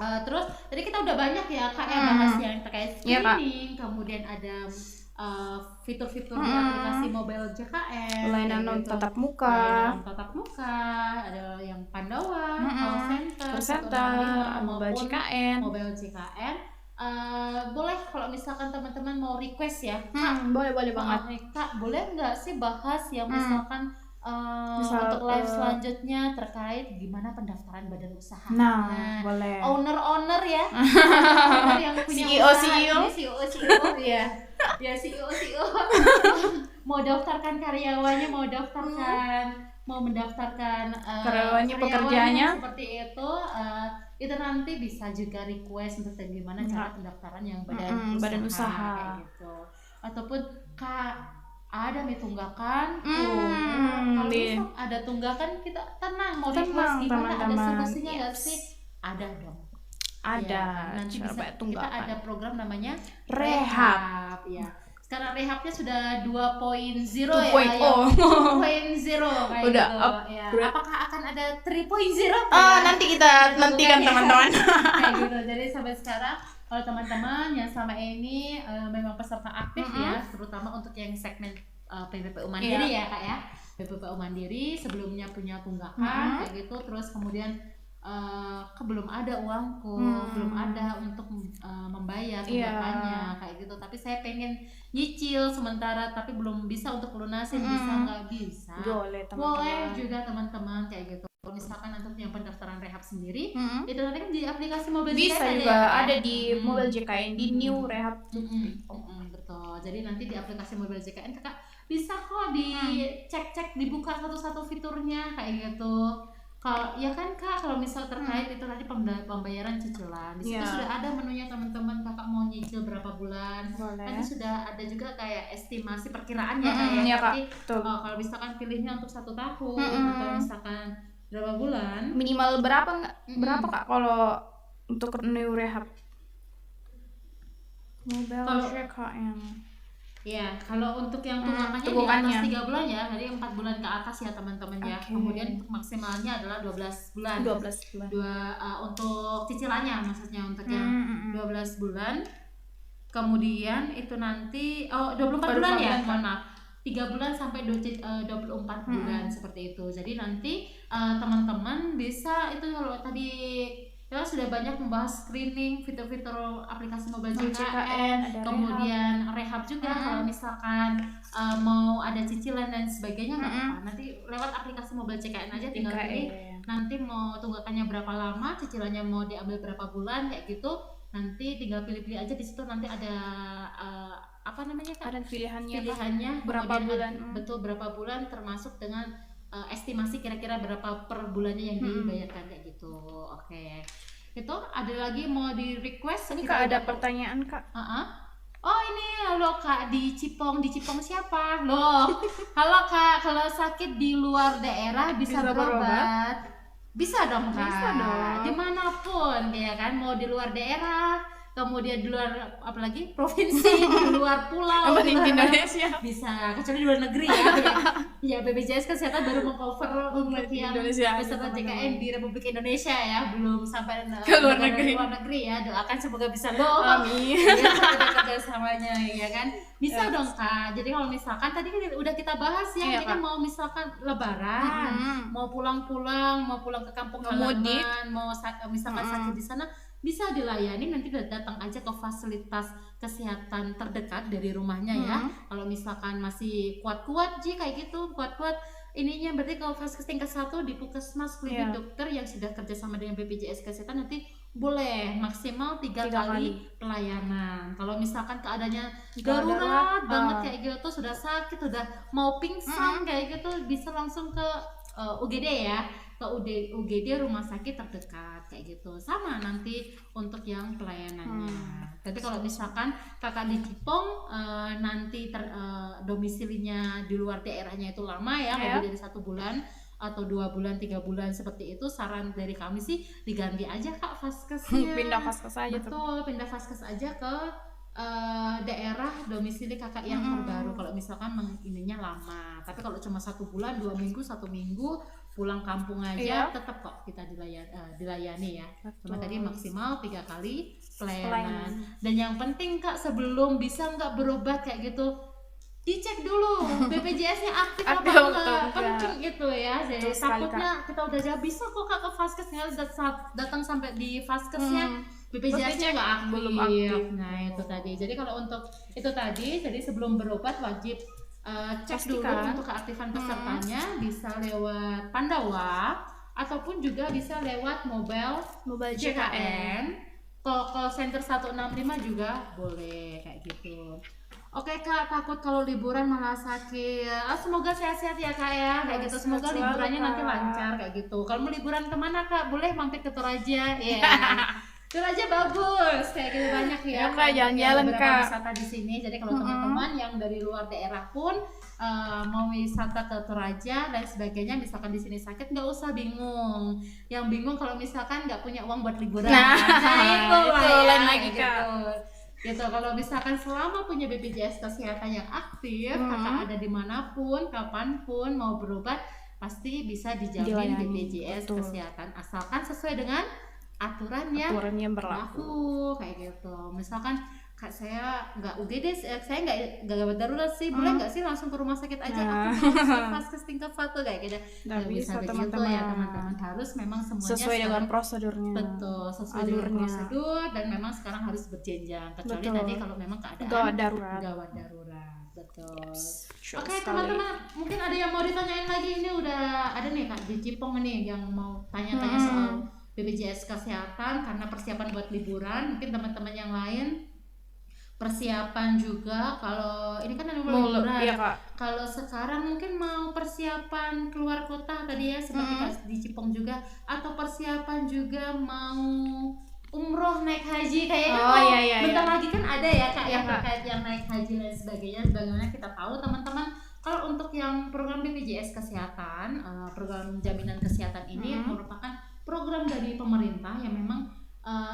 S1: Terus tadi kita udah banyak ya Kak yang bahas yang terkait
S2: Iya, Kak.
S1: screening, kemudian ada fitur-fitur di aplikasi mobile JKN,
S2: Layanan
S1: kayak gitu.
S2: tatap muka.
S1: Layanan tatap muka, ada yang Pandawa, call center,
S2: Center,
S1: 165,
S2: mobile
S1: maupun
S2: JKN.
S1: mobile JKN. Boleh kalau misalkan teman-teman mau request ya,
S2: Boleh banget.
S1: Kak boleh nggak sih bahas yang misalkan
S2: Misal,
S1: untuk live selanjutnya terkait gimana pendaftaran badan usaha.
S2: Nah, boleh.
S1: Owner ya, owner yang punya
S2: CEO.
S1: usaha ini, CEO ya, ya CEO mau daftarkan karyawannya, mau mendaftarkan
S2: Karyawannya, pekerjaannya.
S1: seperti itu nanti bisa juga request untuk gimana cara pendaftaran yang badan usaha kayak gitu, ataupun Kak ada nih tunggakan, kalau misal ada tunggakan kita tenang, mau request gimana, ada solusinya nggak sih? Ada dong.
S2: Ada.
S1: Ya, nanti bisa
S2: tunggakan.
S1: kita ada program namanya
S2: Rehab.
S1: ya. Sekarang rehabnya sudah 2.0
S2: 2.0.
S1: ya. 2.0 kayak
S2: Udah
S1: gitu. Ya. Apakah akan ada 3.0?
S2: Nanti kita nantikan teman-teman.
S1: Kayak gitu. Jadi sampai sekarang kalau teman-teman yang selama ini memang peserta aktif ya, terutama untuk yang segmen PPPU Mandiri ya Kak ya. PPPU Mandiri sebelumnya punya tunggakan kayak gitu, terus kemudian belum ada uangku, belum ada untuk membayar tunggakannya kayak gitu. Tapi saya pengen nyicil sementara tapi belum bisa untuk lunasin, bisa nggak bisa? Boleh juga teman-teman kayak gitu. Kalau misalkan untuk yang pendaftaran rehab sendiri, itu nanti kan di aplikasi mobile
S2: Bisa
S1: JKN
S2: juga
S1: ya,
S2: ada di mobile JKN di New Rehab.
S1: Betul. Jadi nanti di aplikasi mobile JKN Kakak bisa kok dicek-cek, dibuka satu-satu fiturnya kayak gitu. Kalau ya kan Kak, kalau misal terkait itu tadi pembayaran cicilan, di situ sudah ada menunya teman-teman. Kakak mau nyicil berapa bulan, nanti sudah ada juga kayak estimasi perkiraan ya kayak. Tapi kalau misalkan pilihnya untuk 1 tahun atau misalkan berapa bulan,
S2: minimal berapa Kak kalau untuk New Rehab mobile JKN?
S1: Ya, kalau untuk yang tunggakannya di atas 3 bulan ya, jadi 4 bulan ke atas ya teman-teman ya. Kemudian untuk maksimalnya adalah 12 bulan.
S2: 12 bulan.
S1: Untuk cicilannya maksudnya untuk yang 12 bulan. Kemudian itu nanti 24 bulan ya, mohon maaf. 3 bulan sampai 24 bulan seperti itu. Jadi nanti teman-teman bisa itu kalau tadi kita sudah banyak membahas screening, fitur-fitur aplikasi mobile JKN, kemudian rehab juga. Kalau misalkan mau ada cicilan dan sebagainya nggak apa-apa. Nanti lewat aplikasi mobile JKN aja tinggal pilih. Nanti mau tunggakannya berapa lama, cicilannya mau diambil berapa bulan kayak gitu. Nanti tinggal pilih-pilih aja di situ. Nanti ada apa namanya Kak?
S2: Ada pilihannya
S1: berapa bulan? Betul, berapa bulan termasuk dengan estimasi kira-kira berapa per bulannya yang dibayarkan kayak gitu. Oke. Itu ada lagi mau di request?
S2: Ini Kak ada pertanyaan Kak.
S1: Oh ini halo Kak di Cipong siapa? Loh. Halo Kak, kalau sakit di luar daerah bisa berobat? Bisa dong Kak.
S2: Bisa dong.
S1: Dimanapun ya kan, mau di luar daerah kemudian di luar apalagi provinsi, di luar pulau,
S2: di Indonesia
S1: bisa, kecuali di luar negeri ya. Ya BPJS Kesehatan baru mengcover untuk yang peserta JKN di Republik Indonesia ya, belum sampai
S2: ke luar negeri
S1: ya. Doakan semoga bisa go.
S2: Amin.
S1: Ya, kerjasamanya ya kan. Bisa dong Kak. Jadi kalau misalkan tadi kan udah kita bahas ya, ini kan mau misalkan Lebaran, mau pulang ke kampung halaman, mau misalkan sakit di sana, bisa dilayani, nanti datang aja ke fasilitas kesehatan terdekat dari rumahnya ya. Kalau misalkan masih kuat-kuat kayak gitu, kuat-kuat ininya, berarti kalau vaskes tingkat 1 di puskesmas klinik dokter yang sudah kerjasama dengan BPJS Kesehatan nanti boleh maksimal 3 kali pelayanan. Kalau misalkan keadaannya darurat banget kayak gitu, sudah sakit, sudah mau pingsan kayak gitu, bisa langsung ke UGD ya, ke UGD rumah sakit terdekat kayak gitu. Sama nanti untuk yang pelayanannya. Tapi kalau misalkan kakak di Cipong nanti domisilinya di luar daerahnya itu lama ya, lebih dari 1 bulan atau 2 bulan, 3 bulan seperti itu, saran dari kami sih diganti aja Kak vaskesnya.
S2: Pindah vaskes aja.
S1: Betul, pindah vaskes aja ke daerah domisili kakak yang terbaru kalau misalkan ininya lama. Tapi kalau cuma 1 bulan, 2 minggu, 1 minggu pulang kampung aja tetap kok kita dilayani ya. Cuma tadi maksimal 3 kali pelayanan. Dan yang penting Kak, sebelum bisa nggak berobat kayak gitu, dicek dulu BPJS-nya aktif apa enggak, penting itu ya. Jadi takutnya kita udah jauh, bisa kok Kak ke vaskesnya, datang sampai di vaskesnya BPJS-nya nggak aktif.
S2: Belum aktif.
S1: Nah itu tadi. Jadi kalau untuk itu tadi, jadi sebelum berobat wajib cek dulu untuk keaktifan pesertanya, bisa lewat Pandawa ataupun juga bisa lewat mobile JKN, call center 165 juga boleh kayak gitu. Oke Kak, takut kalau liburan malah sakit. Semoga sehat-sehat ya Kak ya, kayak gitu. Semoga liburannya nanti lancar kayak gitu. Kalau mau liburan kemana Kak? Boleh mampir ke Toraja. Ya. Toraja bagus, kayak gitu banyak ya.
S2: Kak, jalan-jalan Kak.
S1: Wisata di sini. Jadi kalau teman-teman yang dari luar daerah pun mau wisata ke Toraja dan sebagainya, misalkan di sini sakit, nggak usah bingung. Yang bingung kalau misalkan nggak punya uang buat liburan. Nah itu
S2: lain lagi Kak.
S1: Gitu. Kalau misalkan selama punya BPJS Kesehatan yang aktif, kakak ada dimanapun, kapanpun mau berobat, pasti bisa dijamin BPJS Kesehatan, asalkan sesuai dengan aturan yang berlaku kayak gitu. Misalkan Kak, saya nggak UGD, saya nggak gawat darurat sih, boleh nggak sih langsung ke rumah sakit aja, aku vaskes tingkat 1 kayak gitu. Nggak bisa begitu ya teman-teman, harus memang semuanya
S2: sesuai dengan prosedurnya.
S1: Betul, sesuai dengan prosedur, dan memang sekarang harus berjenjang, kecuali tadi kalau memang keadaan gawat darurat. Betul. Oke teman-teman, mungkin ada yang mau ditanyain lagi, ini udah ada nih Kak di Cipong nih yang mau tanya-tanya soal BPJS Kesehatan karena persiapan buat liburan. Mungkin teman-teman yang lain persiapan juga, kalau ini kan ada liburan ya, kalau sekarang mungkin mau persiapan keluar kota tadi ya, seperti Kak di Cipong juga, atau persiapan juga mau umroh, naik haji kayaknya bentar lagi kan ada ya Kak yang terkait yang naik haji dan sebagainya. Sebagaimana kita tahu teman-teman, kalau untuk yang program BPJS Kesehatan, program jaminan kesehatan ini merupakan program dari pemerintah yang memang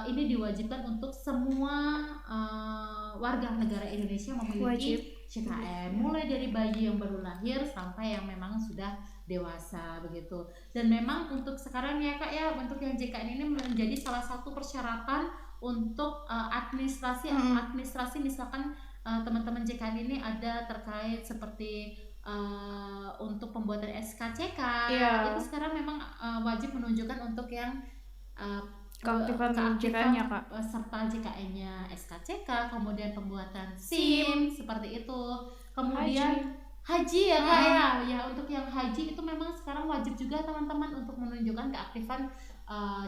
S1: ini diwajibkan untuk semua warga negara Indonesia memiliki JKN, mulai dari bayi yang baru lahir sampai yang memang sudah dewasa begitu. Dan memang untuk sekarang ya Kak ya, untuk yang JKN ini menjadi salah satu persyaratan untuk administrasi misalkan teman-teman JKN ini ada terkait seperti untuk pembuatan SKCK, itu sekarang memang wajib menunjukkan untuk yang
S2: keaktifan JKN-nya Kak,
S1: serta JKN-nya SKCK, kemudian pembuatan SIM seperti itu, kemudian haji ya Kak ya, untuk yang haji itu memang sekarang wajib juga teman-teman untuk menunjukkan keaktifan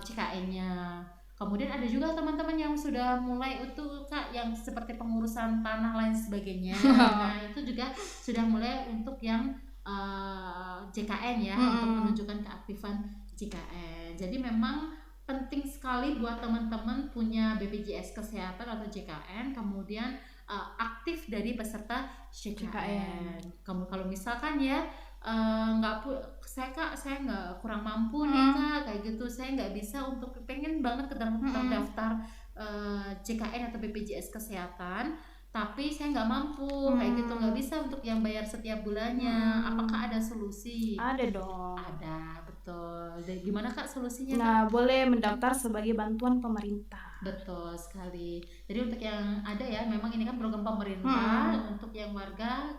S1: JKN-nya. Kemudian ada juga teman-teman yang sudah mulai itu Kak, yang seperti pengurusan tanah lain sebagainya. Nah itu juga sudah mulai untuk yang JKN ya, untuk menunjukkan keaktifan JKN. Jadi memang penting sekali buat teman-teman punya BPJS Kesehatan atau JKN, kemudian aktif dari peserta JKN. Kalau misalkan ya saya nggak kurang mampu nih Kak, kayak gitu, saya nggak bisa untuk pengen banget terdaftar JKN atau BPJS Kesehatan, tapi saya nggak mampu kayak gitu, nggak bisa untuk yang bayar setiap bulannya. Apakah ada solusi?
S2: Ada dong.
S1: Ada, betul. Jadi gimana Kak solusinya?
S2: Nah, boleh mendaftar sebagai bantuan pemerintah.
S1: Betul sekali. Jadi untuk yang ada ya, memang ini kan program pemerintah untuk yang warga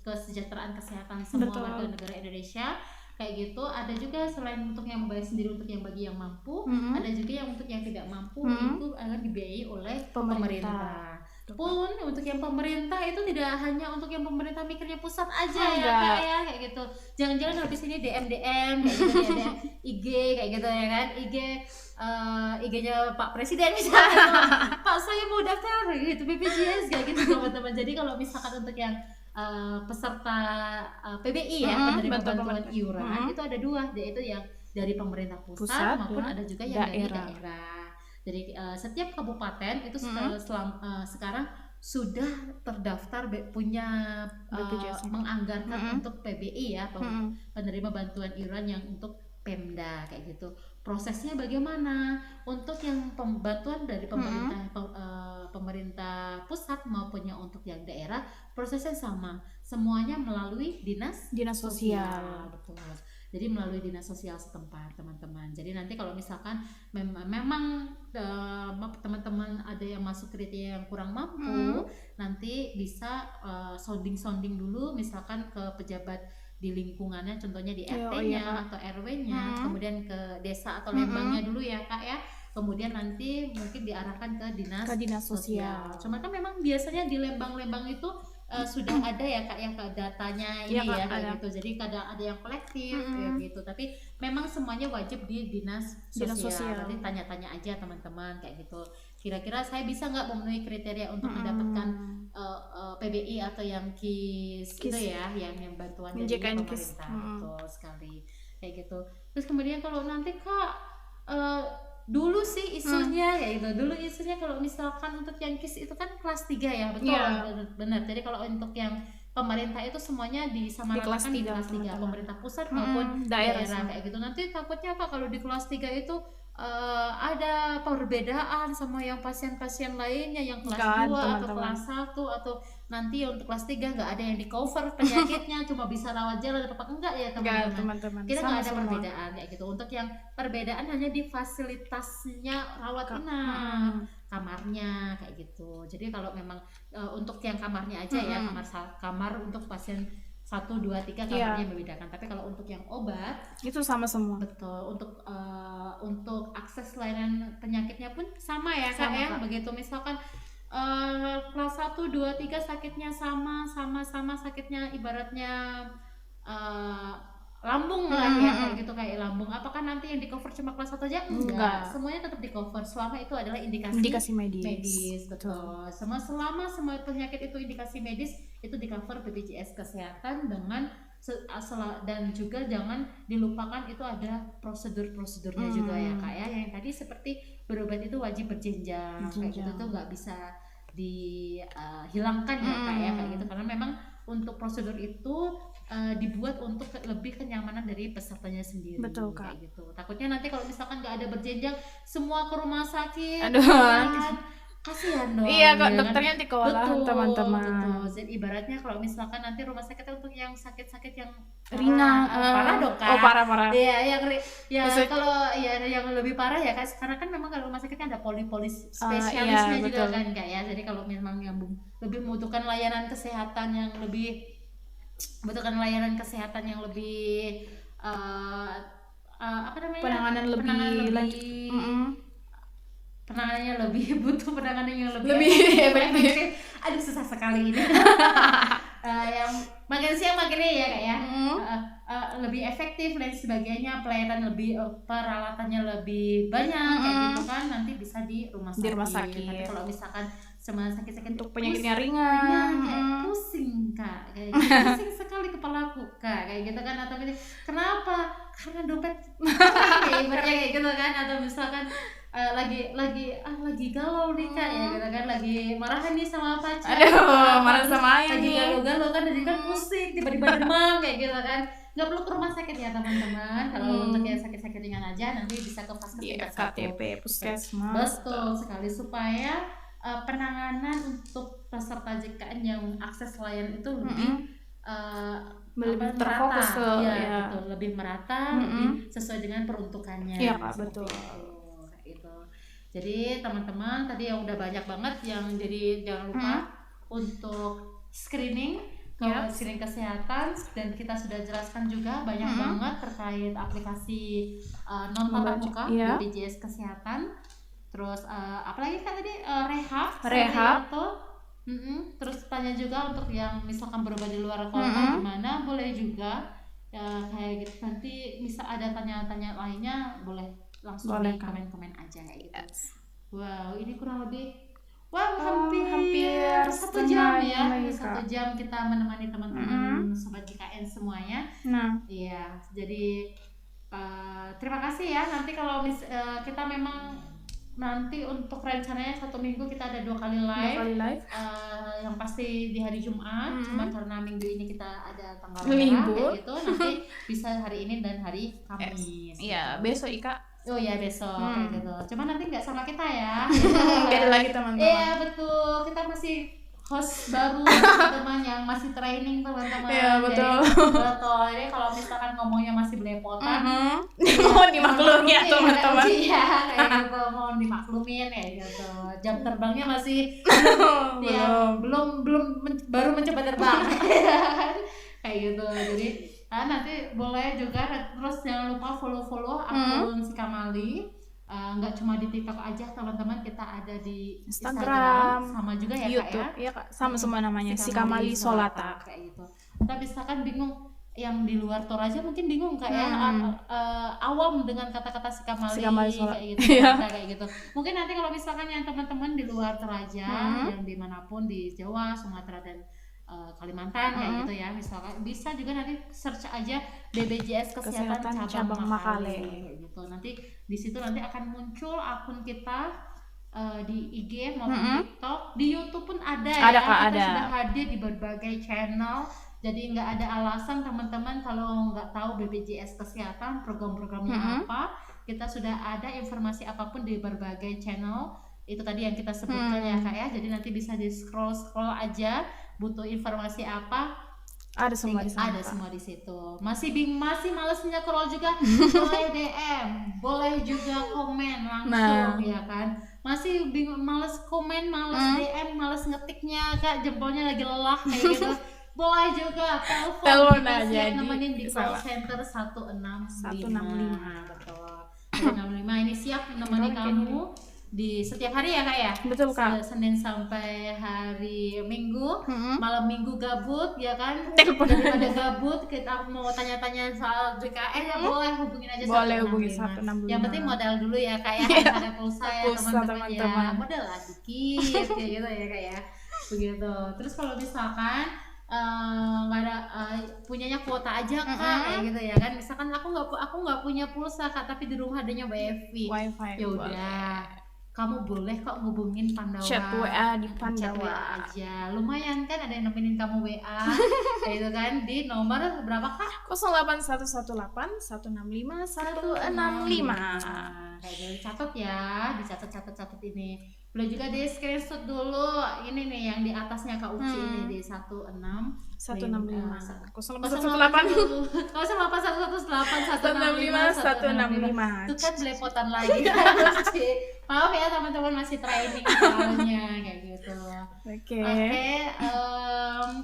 S1: kesejahteraan kesehatan semua warga negara Indonesia. Kayak gitu. Ada juga selain untuk yang membayar sendiri, untuk yang bagi yang mampu, ada juga yang untuk yang tidak mampu itu akan dibiayai oleh pemerintah. Pun untuk yang pemerintah itu tidak hanya untuk yang pemerintah mikirnya pusat aja ya Kak ya, kayak gitu. Jangan-jangan habis ini DM kayak gitu ya, IG kayak gitu ya kan, IG-nya Pak Presiden misalnya, Pak saya mau daftar gitu BPJS kayak gitu teman-teman. Jadi kalau misalkan untuk yang peserta PBI ya, penerima bantuan iuran itu ada dua, yaitu yang dari pemerintah pusat maupun ada juga yang dari daerah. Jadi setiap kabupaten itu sekarang sudah terdaftar punya menganggarkan untuk PBI ya, penerima bantuan iuran yang untuk Pemda kayak gitu. Prosesnya bagaimana? Untuk yang bantuan dari pemerintah pusat maupun yang untuk yang daerah, prosesnya sama. Semuanya melalui dinas sosial. Betul. Jadi melalui dinas sosial setempat teman-teman. Jadi nanti kalau misalkan memang teman-teman ada yang masuk kriteria yang kurang mampu, nanti bisa sounding dulu misalkan ke pejabat di lingkungannya, contohnya di RT-nya atau RW-nya, kemudian ke desa atau lembangnya dulu ya Kak ya. Kemudian nanti mungkin diarahkan ke dinas sosial. Cuma kan memang biasanya di lembang-lembang itu sudah ada ya Kak yang datanya ini ya kayak gitu. Jadi kadang ada yang kolektif ya gitu. Tapi memang semuanya wajib di dinas sosial. Nanti tanya-tanya aja teman-teman kayak gitu. Kira-kira saya bisa nggak memenuhi kriteria untuk mendapatkan PBI atau yang KIS itu ya, yang bantuan dari pemerintah. Betul sekali kayak gitu. Terus kemudian kalau nanti Kak dulu sih isunya kayak gitu. Dulu isunya kalau misalkan untuk yang KIS itu kan kelas 3 ya, betul. Benar. Jadi kalau untuk yang pemerintah itu semuanya disamaratakan di kelas 3, pemerintah pusat maupun daerah kayak gitu. Nanti takutnya Kak kalau di kelas 3 itu ada perbedaan sama yang pasien-pasien lainnya yang kelas 2 atau kelas 1, atau nanti untuk kelas 3 nggak ada yang di cover penyakitnya, cuma bisa rawat jalan apa enggak ya teman-teman. Kita nggak ada perbedaan kayak gitu. Untuk yang perbedaan hanya di fasilitasnya rawat inap, kamarnya kayak gitu. Jadi kalau memang untuk yang kamarnya aja ya, kamar untuk pasien 1, 2, 3 kamarnya membedakan. Tapi kalau untuk yang obat
S2: itu sama semua.
S1: Betul. Untuk akses layanan penyakitnya pun sama ya Kak ya. Begitu misalkan kelas 1, 2, 3 sakitnya sama sakitnya ibaratnya lambung lah ya kayak gitu, kayak lambung. Apakah nanti yang di cover cuma kelas 1 aja? Enggak. Semuanya tetap di cover selama itu adalah indikasi medis. Betul. Selama semua penyakit itu indikasi medis, itu di cover BPJS Kesehatan dengan dan juga jangan dilupakan itu ada prosedurnya juga ya Kak ya. Yang tadi seperti berobat itu wajib berjenjang. Kayak gitu tuh nggak bisa dihilangkan ya Kak ya kayak gitu, karena memang untuk prosedur itu dibuat untuk lebih kenyamanan dari pesertanya sendiri.
S2: Betul Kak.
S1: Kayak gitu. Takutnya nanti kalau misalkan nggak ada berjenjang semua ke rumah sakit, kasihan dong.
S2: Iya kok dokternya nanti kewalahan teman-teman.
S1: Betul. Jadi ibaratnya kalau misalkan nanti rumah sakit untuk yang sakit-sakit yang
S2: ringan,
S1: parah dong Kak.
S2: Oh parah.
S1: Iya, kalau yang lebih parah ya Kak. Karena kan memang kalau rumah sakitnya ada polipolis spesialisnya juga kan Kak ya. Jadi kalau memang yang lebih membutuhkan layanan kesehatan yang lebih penanganan yang lebih efektif. Aduh susah sekali ini. Yang makin siang makin ini ya Kak ya. Lebih efektif dan sebagainya, pelayanan lebih peralatannya lebih banyak kayak gitu kan, nanti bisa di rumah sakit. Tapi kalau misalkan cuma sakit-sakit
S2: untuk penyakitnya ringan,
S1: kayak pusing Kak, kayak pusing sekali kepalaku Kak, kayak gitu kan. Atau kenapa? Karena dompet kayak gitu kan. Atau misalkan lagi galau nih Kak ya gitu kan, lagi marahan nih sama pacar,
S2: marah sama ayah
S1: lagi galau kan, jadi kan pusing, tiba-tiba demam kayak gitu kan. nggak perlu ke rumah sakit ya teman-teman. Kalau untuk yang sakit-sakit ringan aja nanti bisa ke Vaskes
S2: KTP Puskesmas.
S1: Betul sekali, supaya penanganan untuk peserta JKN yang akses layanan itu lebih
S2: terfokus
S1: betul, lebih merata, lebih sesuai dengan peruntukannya.
S2: Iya Kak, betul.
S1: Itu. Jadi teman-teman tadi yang udah banyak banget yang jadi jangan lupa untuk screening, screening kesehatan, dan kita sudah jelaskan juga banyak banget terkait aplikasi non tatap muka BPJS Kesehatan. Terus apalagi kan tadi rehab. Terus tanya juga untuk yang misalkan berubah di luar kota gimana, boleh juga kayak gitu. Nanti bisa ada tanya-tanya lainnya, boleh langsung di komen-komen aja kayak gitu. Wow, ini kurang lebih hampir 1 jam ya. 1 jam kita menemani teman-teman sobat JKN semuanya. Iya, jadi terima kasih ya. Nanti kalau kita memang nanti untuk rencananya 1 minggu kita ada 2 kali live. Yang pasti di hari Jumat, cuma karena minggu ini kita ada tanggal merah kayak gitu, nanti bisa hari ini dan hari Kamis.
S2: Iya, besok Ika.
S1: Oh ya besok kayak gitu. Cuma nanti nggak sama kita ya.
S2: Beda lagi teman-teman.
S1: Iya betul, kita masih host baru teman-teman yang masih training teman-teman.
S2: Iya betul.
S1: Jadi kalau misalkan ngomongnya masih belepotan,
S2: mohon dimaklumi ya teman-teman.
S1: Iya kayak gitu, mohon dimaklumin ya gitu. Jam terbangnya masih belum baru mencoba terbang. Kayak gitu. Jadi nanti boleh juga, terus jangan lupa follow akun si Kamali. Nggak cuma di TikTok aja teman-teman, kita ada di Instagram sama juga ya
S2: YouTube,
S1: Kak ya.
S2: Iya Kak, sama semua namanya si Kamali Solata
S1: kayak gitu. Kita misalkan bingung yang di luar Toraja mungkin bingung Kak ya, awam dengan kata-kata si Kamali kayak gitu. Kayak gitu. Mungkin nanti kalau misalkan yang teman-teman di luar Toraja yang dimanapun di Jawa, Sumatera dan Kalimantan kayak gitu ya, misalkan bisa juga nanti search aja BPJS Kesehatan Cabang Makale kayak gitu. Nanti di situ nanti akan muncul akun kita di IG maupun TikTok, di YouTube pun ada ya. Kita sudah hadir di berbagai channel. Jadi nggak ada alasan teman-teman kalau nggak tahu BPJS Kesehatan program-programnya apa. Kita sudah ada informasi apapun di berbagai channel. Itu tadi yang kita sebutkan ya Kak ya. Jadi nanti bisa di scroll aja, butuh informasi apa,
S2: ada semua di sana.
S1: Ada semua di situ. Masih males nge-scroll juga, boleh DM, boleh juga komen langsung ya kan. Masih bingung, males komen, males DM, males ngetiknya Kak, jempolnya lagi lelah kayak gitu. Boleh juga telepon aja, nemenin di call center 165. Betul. 165 ini siap menemani kamu di setiap hari ya Kak ya.
S2: Betul Kak.
S1: Senin sampai hari Minggu. Malam Minggu gabut ya kan. Daripada gabut kita mau tanya-tanya soal JKN ya boleh hubungin aja.
S2: Boleh hubungi 165.
S1: Yang penting modal dulu ya Kak ya. Ada pulsa ya teman-teman ya. Modal lah dikit kayak gitu ya Kak ya. Begitu. Terus kalau misalkan nggak ada punyanya kuota aja Kak kayak gitu ya kan. Misalkan aku nggak punya pulsa Kak, tapi di rumah adanya WiFi. Ya udah, kamu boleh kok ngubungin Pandawa,
S2: chat WA di Pandawa
S1: aja, lumayan kan, ada yang nemenin kamu WA kayak gitu kan, di nomor berapa Kak?
S2: 08118 165 165.
S1: Kayak gitu, catat ya, dicatat ini. Boleh juga di screenshot dulu ini nih yang di atasnya Kak Uci ini di 165
S2: 165
S1: itu kan belepotan lagi Kak Uci. Maaf ya teman-teman, masih training soalnya kayak gitu. Oke.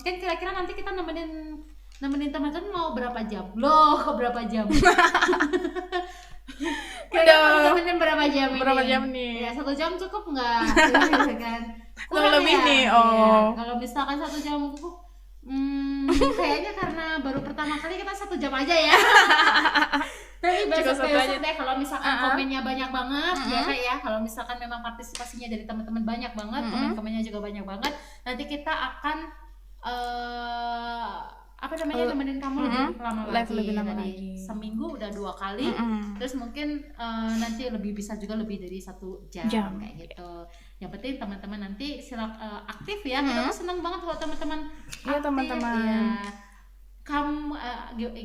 S1: Kan kira-kira nanti kita nemenin teman-teman mau berapa jam? Loh, kok berapa jam? Temenin berapa jam ini?
S2: Berapa jam nih?
S1: Ya 1 jam cukup nggak? Kan?
S2: Kurang lebih
S1: ya?
S2: nih.
S1: Ya, kalau misalkan 1 jam cukup, kayaknya karena baru pertama kali kita 1 jam aja ya. Tapi besok deh kalau misalkan komennya banyak banget ya Kak ya. Kalau misalkan memang partisipasinya dari teman-teman banyak banget, komen-komennya juga banyak banget, nanti kita akan nemenin kamu lebih lama lagi. Seminggu udah 2 kali. Terus mungkin nanti bisa lebih dari 1 jam kayak gitu. Yang penting teman-teman nanti aktif ya. Kita tuh senang banget kalau teman-teman aktif.
S2: Teman-teman.
S1: Ya. kamu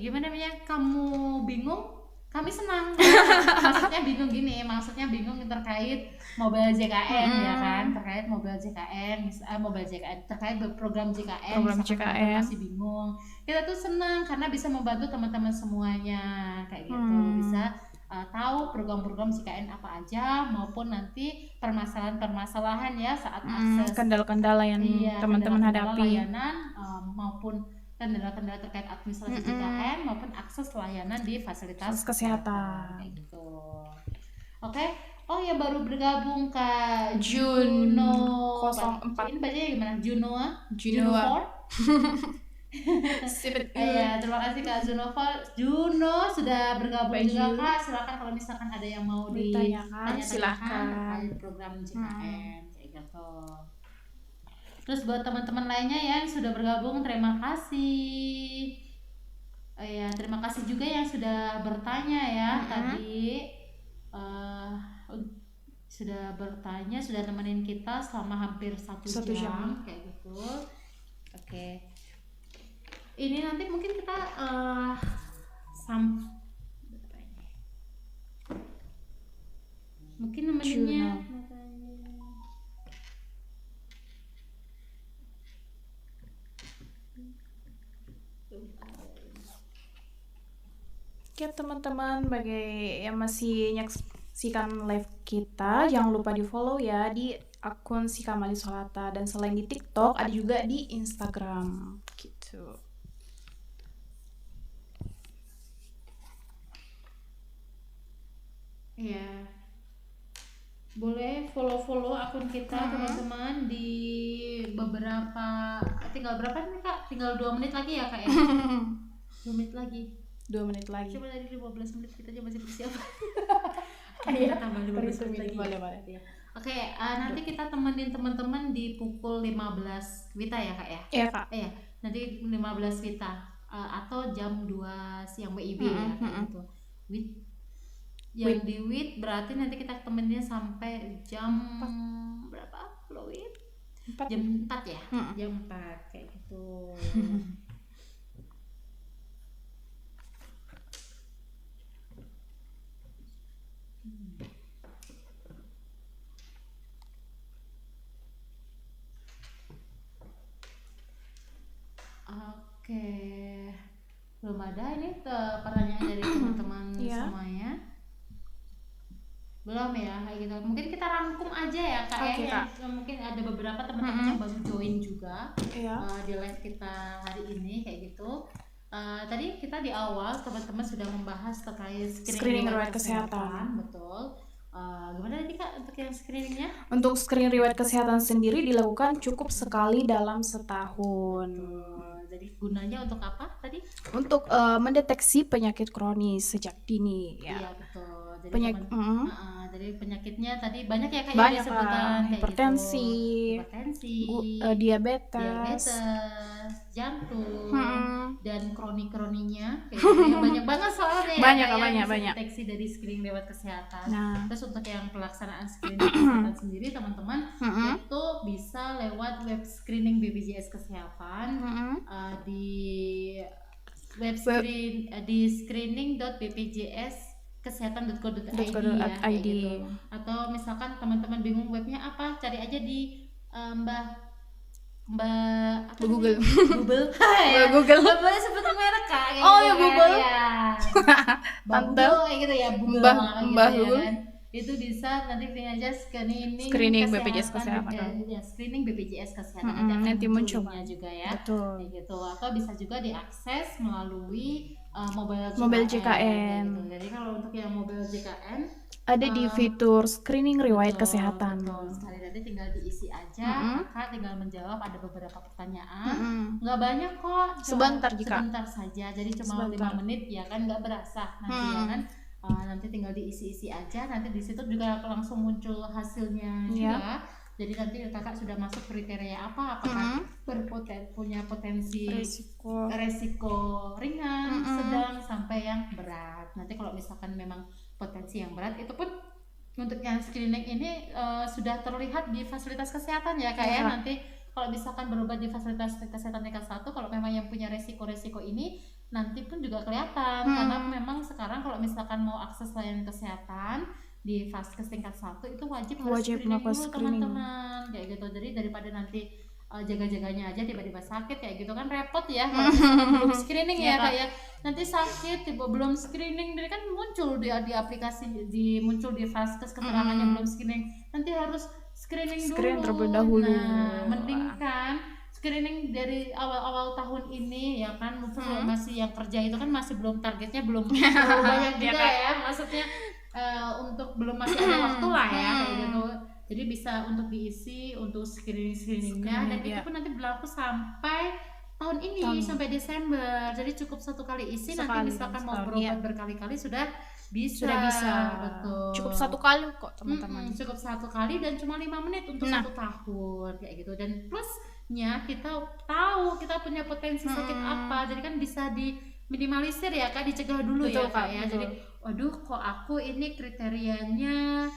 S1: gimana namanya, kamu bingung kami senang. maksudnya bingung terkait mobile JKN ya kan, terkait mobile JKN, terkait program JKN, misalkan masih bingung, kita tuh senang karena bisa membantu teman-teman semuanya kayak gitu, bisa tahu program-program JKN apa aja, maupun nanti permasalahan-permasalahan ya saat akses,
S2: kendala-kendala yang teman-teman hadapi,
S1: layanan maupun kendala-kendala terkait administrasi JKN maupun akses layanan di fasilitas
S2: kesehatan
S1: kayak gitu. Oke. Oh ya, baru bergabung Kak
S2: Juno 04.
S1: Ini bacanya gimana? Juno 4. Ya, terima kasih Kak Juno sudah bergabung juga Kak. Silakan kalau misalkan ada yang mau ditanyakan
S2: silakan
S1: program JKN kayak gitu. Terus buat teman-teman lainnya yang sudah bergabung, terima kasih. Ya, terima kasih juga yang sudah bertanya ya tadi. Sudah bertanya, sudah nemenin kita selama hampir satu jam kayak gitu. Oke. Ini nanti mungkin kita mungkin nemeninnya.
S2: Oke teman-teman, bagi yang masih nyaksikan live kita, jangan lupa di follow ya di akun Sika Mali Solata, dan selain di TikTok ada juga di Instagram gitu.
S1: Ya, boleh follow akun kita teman-teman di beberapa, tinggal berapa nih Kak? Tinggal 2 menit lagi ya Kak ya? 2 menit lagi.
S2: 2 menit lagi.
S1: Coba dari 15 menit kita aja masih persiapan.
S2: Iya,
S1: tambah 15 menit lagi.
S2: Boleh.
S1: Oke, nanti kita temenin teman-teman di pukul 15 WITA ya Kak ya?
S2: Iya Kak.
S1: Iya, nanti 15 WITA atau jam 2 siang WIB ya kayak gitu. Yang di WIT berarti nanti kita temenin sampai jam berapa? Kalau WIT? Jam 4 ya? Jam 4 kayak gitu. Oke, belum ada ini pertanyaan dari teman-teman semuanya. Belum ya, kayak gitu. Mungkin kita rangkum aja ya Kak ya. Mungkin ada beberapa teman-teman yang baru join juga di live kita hari ini kayak gitu. Tadi kita di awal teman-teman sudah membahas terkait screening riwayat kesehatan. Betul. Gimana tadi Kak untuk yang screeningnya?
S2: Untuk screening riwayat kesehatan sendiri dilakukan cukup sekali dalam setahun.
S1: Jadi gunanya untuk apa tadi?
S2: Untuk mendeteksi penyakit kronis sejak dini ya.
S1: Iya betul. Jadi jadi penyakitnya tadi banyak ya Kak,
S2: banyak
S1: sebutan
S2: hipertensi, diabetes,
S1: jantung, dan kroninya kayak gitu. Banyak banget soalnya
S2: banyak
S1: deteksi dari screening riwayat kesehatan. Terus untuk yang pelaksanaan screening kesehatan sendiri teman-teman itu bisa lewat web screening BPJS Kesehatan di web di screening.bpjs kesehatan.co.id ya, gitu. Atau misalkan teman-teman bingung webnya apa, cari aja di Mbak
S2: Google.
S1: Google. Nggak boleh sebut merek Kak.
S2: Ya Google.
S1: Ya. Google kayak gitu ya,
S2: Mbak Google.
S1: Kan. Itu bisa nanti pilih aja
S2: screening BPJS Kesehatan.
S1: Screening BPJS Kesehatan.
S2: Nanti muncul
S1: juga ya.
S2: Betul.
S1: Kayak gitu. Atau bisa juga diakses melalui
S2: mobile JKN.
S1: Gitu. Jadi kalau untuk yang mobile JKN
S2: ada di fitur screening riwayat kesehatan.
S1: Betul. Sekali nanti tinggal diisi aja, Kakak tinggal menjawab ada beberapa pertanyaan. Nggak banyak kok.
S2: Sebentar
S1: saja. Jadi cuma 5 menit ya kan, nggak berasa nanti ya kan. Nanti tinggal diisi aja. Nanti di situ juga langsung muncul hasilnya juga. Jadi nanti Kakak sudah masuk kriteria apa, apakah punya potensi resiko ringan, sedang sampai yang berat. Nanti kalau misalkan memang potensi yang berat, itu pun untuk yang screening ini sudah terlihat di fasilitas kesehatan ya Kak ya. Nanti kalau misalkan berobat di fasilitas kesehatan tingkat 1, kalau memang yang punya resiko-resiko ini nanti pun juga kelihatan karena memang sekarang kalau misalkan mau akses layanan kesehatan di Vaskes tingkat 1 itu wajib screening dulu teman-teman kayak gitu. Jadi daripada nanti jaga-jaganya aja tiba-tiba sakit kayak gitu kan repot ya kalau belum screening ya kayak nanti sakit tiba belum screening, jadi kan muncul di aplikasi muncul di Vaskes keterangannya belum screening, nanti harus screening dulu
S2: terlebih dahulu.
S1: Nah, mending kan screening dari awal-awal tahun ini ya kan, masih yang kerja itu kan masih belum targetnya belum banyak juga ya maksudnya untuk belum masih ada waktu lah ya kayak gitu. Jadi bisa untuk diisi untuk screeningnya dan itu pun nanti berlaku sampai tahun ini sampai Desember. Jadi cukup 1 kali isi, nanti misalkan mau berobat berkali-kali sudah bisa. Betul.
S2: Cukup 1 kali kok teman-teman.
S1: Cukup 1 kali dan cuma 5 menit untuk 1 tahun kayak gitu. Dan plusnya kita tahu kita punya potensi sakit apa, jadi kan bisa diminimalisir ya Kak, dicegah dulu ya Kak ya. Jadi waduh kok aku ini kriterianya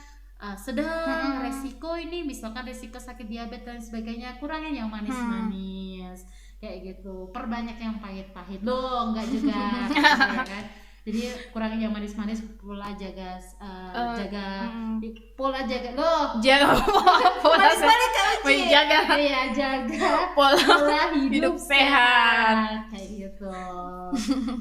S1: sedang, resiko ini misalkan resiko sakit diabetes dan sebagainya, kurangin yang manis-manis kayak gitu, perbanyak yang pahit-pahit loh, enggak juga ya kan. Jadi kurangin yang manis-manis, pola jaga pola hidup sehat kayak gitu.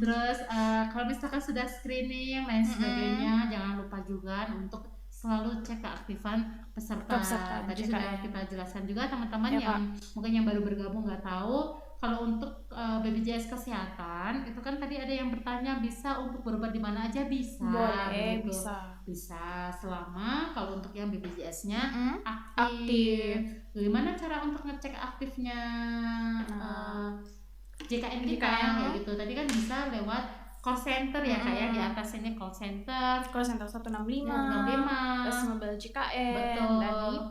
S1: Terus kalau misalkan sudah screening lain sebagainya, jangan lupa juga untuk selalu cek keaktifan peserta. Tadi sudah kita jelaskan juga teman-teman yang mungkin yang baru bergabung nggak tahu. Kalau untuk BPJS Kesehatan itu kan tadi ada yang bertanya bisa untuk berobat di mana aja, bisa.
S2: Boleh,
S1: gitu. Bisa selama kalau untuk yang BPJS-nya aktif. Gimana cara untuk ngecek aktifnya JKN kita kayak gitu. Tadi kan bisa lewat call center ya kayak di atas ini call center
S2: 165 terus mobil JKN.
S1: Betul.
S2: Dan di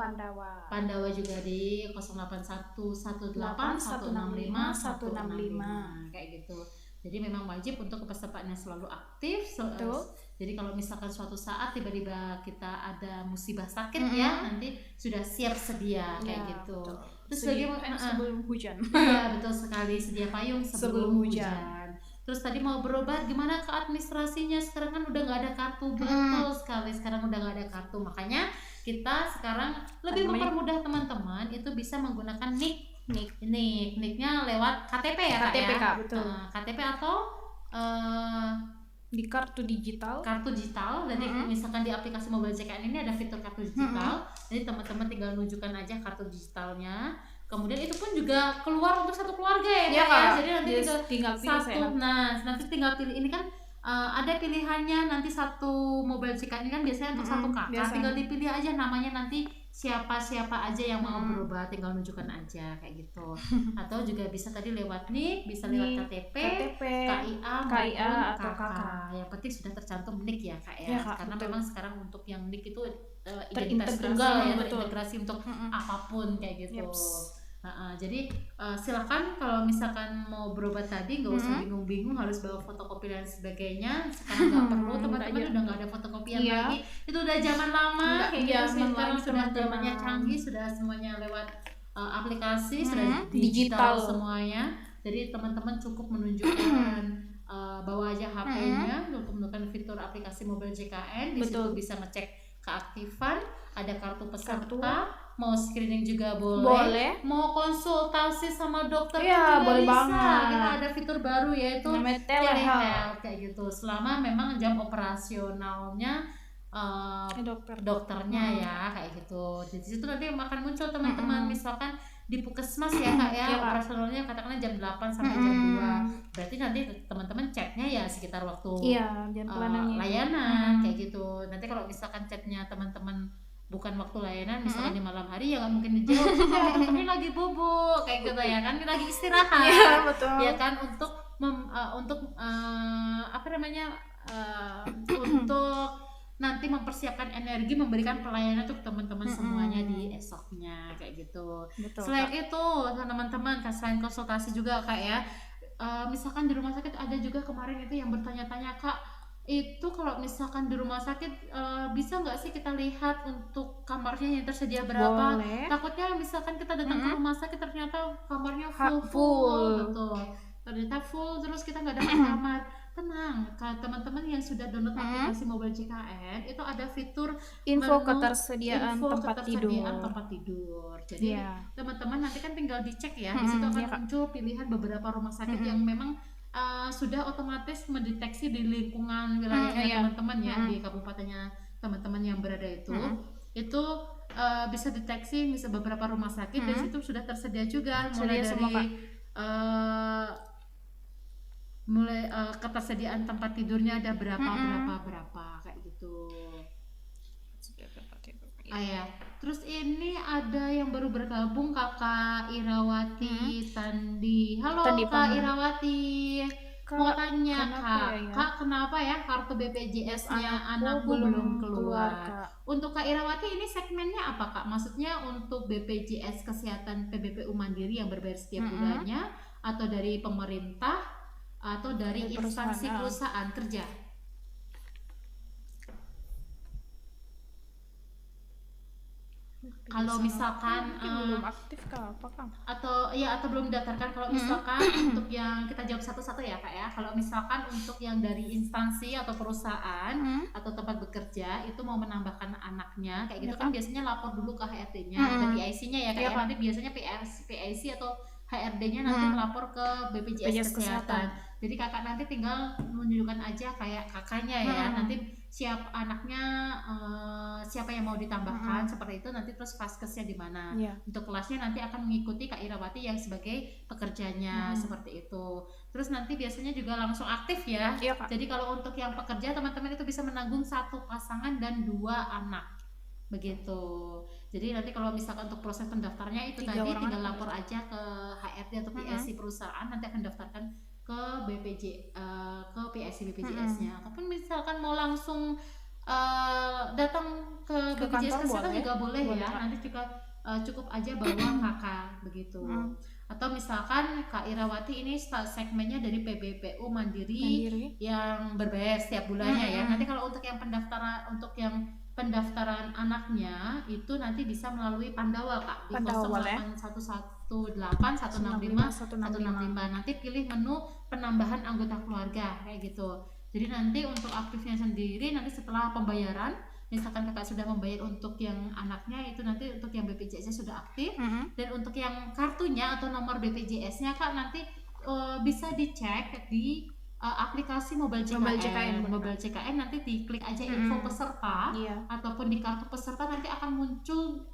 S2: Pandawa
S1: juga di 08118165 kayak gitu. Jadi memang wajib untuk pesertanya selalu aktif. Jadi kalau misalkan suatu saat tiba-tiba kita ada musibah sakit ya, nanti sudah siap sedia kayak gitu.
S2: Betul.
S1: Terus
S2: sebelum hujan.
S1: Iya betul sekali, sedia payung sebelum hujan. Terus tadi mau berobat gimana ke administrasinya, sekarang kan udah nggak ada kartu. Betul sekali, sekarang udah nggak ada kartu, makanya kita sekarang lebih mempermudah teman-teman itu bisa menggunakan NIK-nya lewat KTP ya
S2: KTP
S1: Kak ya?
S2: Betul.
S1: KTP atau
S2: di kartu digital.
S1: Jadi misalkan di aplikasi mobile JKN ini ada fitur kartu digital, jadi teman-teman tinggal nunjukkan aja kartu digitalnya. Kemudian itu pun juga keluar untuk satu keluarga ya Kak ya. Jadi nanti tinggal pilih nanti tinggal pilih, ini kan ada pilihannya nanti satu mobile JKN ini kan biasanya untuk satu kakak, tinggal dipilih aja namanya, nanti siapa aja yang mau berobat tinggal nunjukkan aja kayak gitu. Atau juga bisa tadi lewat NIK, bisa lewat KTP, KIA atau KK. Yang penting sudah tercantum NIK ya Kak ya. Karena memang sekarang untuk yang NIK itu identitas tunggal ya, terintegrasi untuk apapun kayak gitu. Jadi silakan kalau misalkan mau berobat tadi nggak usah bingung-bingung harus bawa fotokopi dan sebagainya. Sekarang nggak perlu, teman-teman udah nggak ada fotokopian lagi, itu udah zaman lama kayak gitu. Sekarang sudah zamannya canggih, sudah semuanya lewat aplikasi, sudah digital semuanya. Jadi teman-teman cukup menunjukkan bawa aja HP-nya untuk menggunakan fitur aplikasi mobile JKN. Di situ bisa ngecek keaktifan, ada kartu peserta, mau screening juga boleh. Mau konsultasi sama dokter juga
S2: boleh
S1: bisa.
S2: banget.
S1: Kita ada fitur baru yaitu
S2: telehealth
S1: kayak gitu. Selama memang jam operasionalnya dokternya ya kayak gitu. Di situ nanti akan muncul teman-teman, misalkan di puskesmas ya Kak ya, operasionalnya katakanlah jam 8 sampai jam 2. Berarti nanti teman-teman chatnya ya sekitar waktu layanan kayak gitu. Nanti kalau misalkan chatnya teman-teman bukan waktu layanan, misalkan di malam hari ya nggak mungkin dijawab. Dokternya lagi bubuk kayak gitu ya kan, lagi istirahat.
S2: Betul.
S1: Ya kan, untuk untuk nanti mempersiapkan energi memberikan pelayanan untuk teman-teman semuanya di esoknya kayak gitu.
S2: Betul,
S1: selain itu teman-teman, selain konsultasi juga Kak ya, misalkan di rumah sakit ada juga kemarin itu yang bertanya-tanya Kak, Itu kalau misalkan di rumah sakit bisa nggak sih kita lihat untuk kamarnya yang tersedia berapa?
S2: Boleh.
S1: Takutnya misalkan kita datang ke rumah sakit ternyata kamarnya full, betul. Ternyata full terus kita nggak dapat kamar. Tenang, teman-teman yang sudah download aplikasi Mobile JKN itu ada fitur
S2: info ketersediaan tempat
S1: tidur. Jadi teman-teman nanti kan tinggal dicek ya, di situ akan muncul pilihan beberapa rumah sakit yang memang sudah otomatis mendeteksi di lingkungan wilayahnya teman-teman ya, di kabupatennya teman-teman yang berada itu bisa deteksi bisa beberapa rumah sakit di situ sudah tersedia juga mulai ketersediaan tempat tidurnya ada berapa kayak gitu. Terus ini ada yang baru bergabung Kakak Irawati Tandi. Halo Kak Irawati. Mau tanya Kak, kenapa ya kartu BPJS-nya anakku belum keluar? Untuk Kak Irawati ini segmennya apa Kak? Maksudnya untuk BPJS Kesehatan PBPU Mandiri yang berbayar setiap bulannya, atau dari pemerintah, atau dari instansi perusahaan kerja? Kalau misalkan
S2: belum aktif Kak, apa Kak?
S1: Atau belum didaftarkan. Kalau misalkan untuk yang kita jawab satu-satu ya Kak ya. Kalau misalkan untuk yang dari instansi atau perusahaan atau tempat bekerja itu mau menambahkan anaknya kayak gitu kan biasanya lapor dulu ke HRD-nya atau PIC-nya ya Kak ya. Nanti biasanya PIC atau HRD-nya nanti melapor ke BPJS Kesehatan. Jadi kakak nanti tinggal menunjukkan aja kayak kakaknya ya, nanti anaknya siapa yang mau ditambahkan seperti itu, nanti terus vaskesnya di mana. Untuk kelasnya nanti akan mengikuti Kak Irawati yang sebagai pekerjanya seperti itu. Terus nanti biasanya juga langsung aktif ya. Jadi kalau untuk yang pekerja teman-teman itu bisa menanggung 1 pasangan dan 2 anak. Begitu. Jadi nanti kalau misalkan untuk proses pendaftarnya itu tadi tinggal lapor aja ke HRD atau PIC perusahaan, nanti akan daftarkan ke ke PIC BPJS-nya. Ataupun misalkan mau langsung datang ke BPJS Kesehatan juga boleh ya. Nanti juga cukup aja bawa kakak begitu. Atau misalkan Kak Irawati ini segmennya dari PBPU Mandiri yang berbayar setiap bulannya ya. Nanti kalau untuk yang pendaftaran anaknya itu nanti bisa melalui Pandawa Kak di 0818 165 165. Nanti pilih menu penambahan anggota keluarga kayak gitu. Jadi nanti untuk aktifnya sendiri nanti setelah pembayaran, misalkan kakak sudah membayar untuk yang anaknya itu nanti untuk yang BPJS-nya sudah aktif, dan untuk yang kartunya atau nomor BPJS-nya Kak nanti bisa dicek di aplikasi Mobile JKN. Mobile JKN nanti diklik aja info peserta ataupun di kartu peserta nanti akan muncul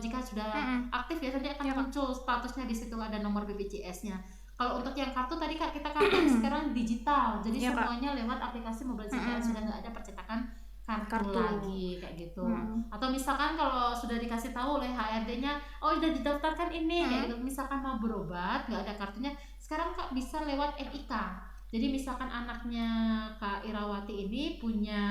S1: jika sudah aktif ya nanti akan muncul statusnya di situ ada nomor BPJS-nya. Kalau untuk yang kartu tadi Kak kita kan sekarang digital, jadi semuanya lewat aplikasi Mobile JKN sudah nggak ada percetakan kartu lagi kayak gitu. Atau misalkan kalau sudah dikasih tahu oleh HRD-nya, oh udah didaftarkan ini kayak gitu. Misalkan mau berobat nggak ada kartunya, sekarang Kak bisa lewat NIK. Jadi misalkan anaknya Kak Irawati ini punya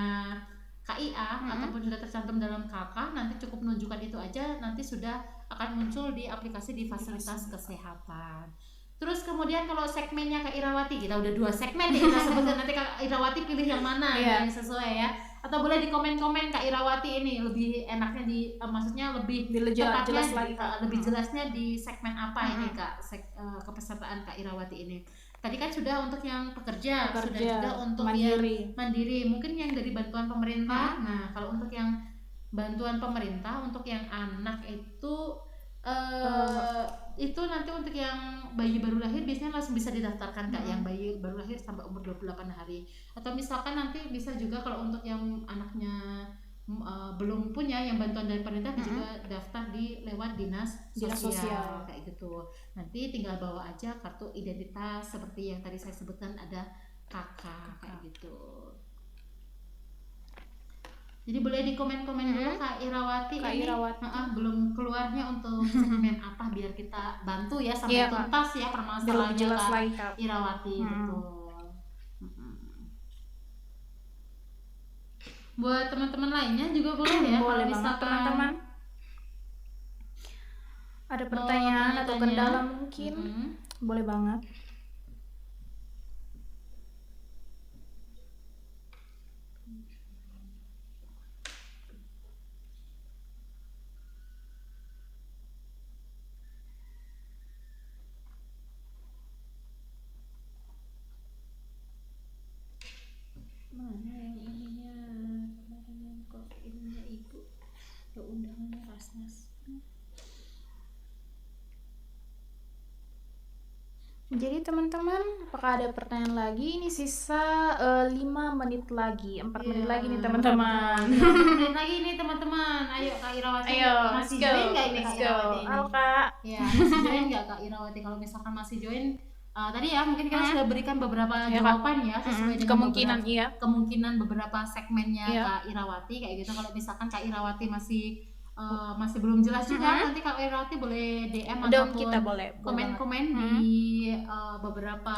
S1: KIA ataupun sudah tercantum dalam KK, nanti cukup menunjukkan itu aja, nanti sudah akan muncul di aplikasi di fasilitas kesehatan. Terus kemudian kalau segmennya Kak Irawati, kita udah 2 segmen nih kita sebutkan, nanti Kak Irawati pilih yang mana yang sesuai ya. Atau boleh di komen-komen Kak Irawati ini lebih enaknya maksudnya lebih jelas lagi, lebih jelasnya di segmen apa ini Kak, kepesertaan Kak Irawati ini. Tadi kan sudah untuk yang pekerja sudah juga untuk mandiri. Yang mandiri, mungkin yang dari bantuan pemerintah. Nah, kalau untuk yang bantuan pemerintah untuk yang anak itu nanti untuk yang bayi baru lahir biasanya langsung bisa didaftarkan Kak, yang bayi baru lahir sampai umur 28 hari. Atau misalkan nanti bisa juga kalau untuk yang anaknya belum punya yang bantuan dari pemerintah juga daftar lewat dinas sosial kayak gitu. Nanti tinggal bawa aja kartu identitas seperti yang tadi saya sebutkan, ada kakak kayak gitu. Jadi boleh di komen-komen dulu Kak Irawati ini belum keluarnya untuk segmen apa biar kita bantu ya sampai tuntas ya permasalahannya Kak Irawati. Betul. Buat teman-teman lainnya juga boleh ya,
S2: boleh misalkan teman-teman ada pertanyaan atau kendala mungkin boleh banget. Jadi teman-teman, apakah ada pertanyaan lagi? Ini sisa 5 menit lagi, 4 menit lagi nih teman-teman.
S1: 4 menit lagi nih teman-teman. Ayo Kak Irawati, masih join nggak ini Kak Irawati ini?
S2: Halo Kak.
S1: Ya, masih join nggak Kak Irawati? Kalau misalkan masih join, tadi ya mungkin kita sudah berikan beberapa jawaban ya sesuai dengan kemungkinan beberapa segmennya Kak Irawati kayak gitu. Kalau misalkan Kak Irawati masih belum jelas juga, nanti Kak Irawati boleh DM ataupun
S2: kita boleh
S1: komen-komen di beberapa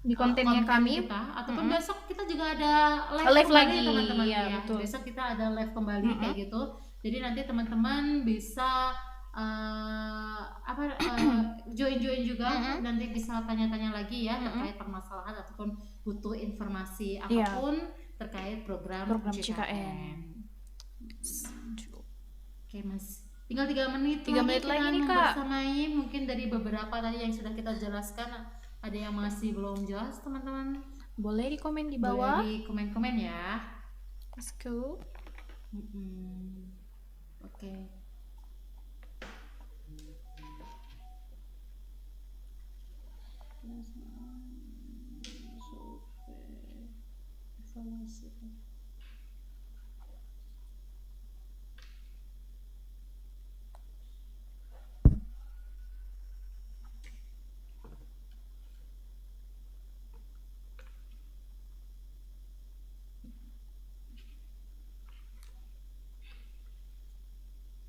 S2: di kontennya kami
S1: kita, ataupun besok kita juga ada
S2: live lagi
S1: teman-teman
S2: ya, betul.
S1: Besok kita ada live kembali kayak gitu. Jadi nanti teman-teman bisa join juga, nanti bisa tanya-tanya lagi ya terkait permasalahan ataupun butuh informasi apapun terkait program CKN. Oke Mas, tinggal 3 menit
S2: lagi nih Kak.
S1: Bersamai mungkin dari beberapa tadi yang sudah kita jelaskan, ada yang masih belum jelas teman-teman,
S2: boleh di komen di bawah,
S1: boleh di komen-komen ya.
S2: Let's go.
S1: Oke.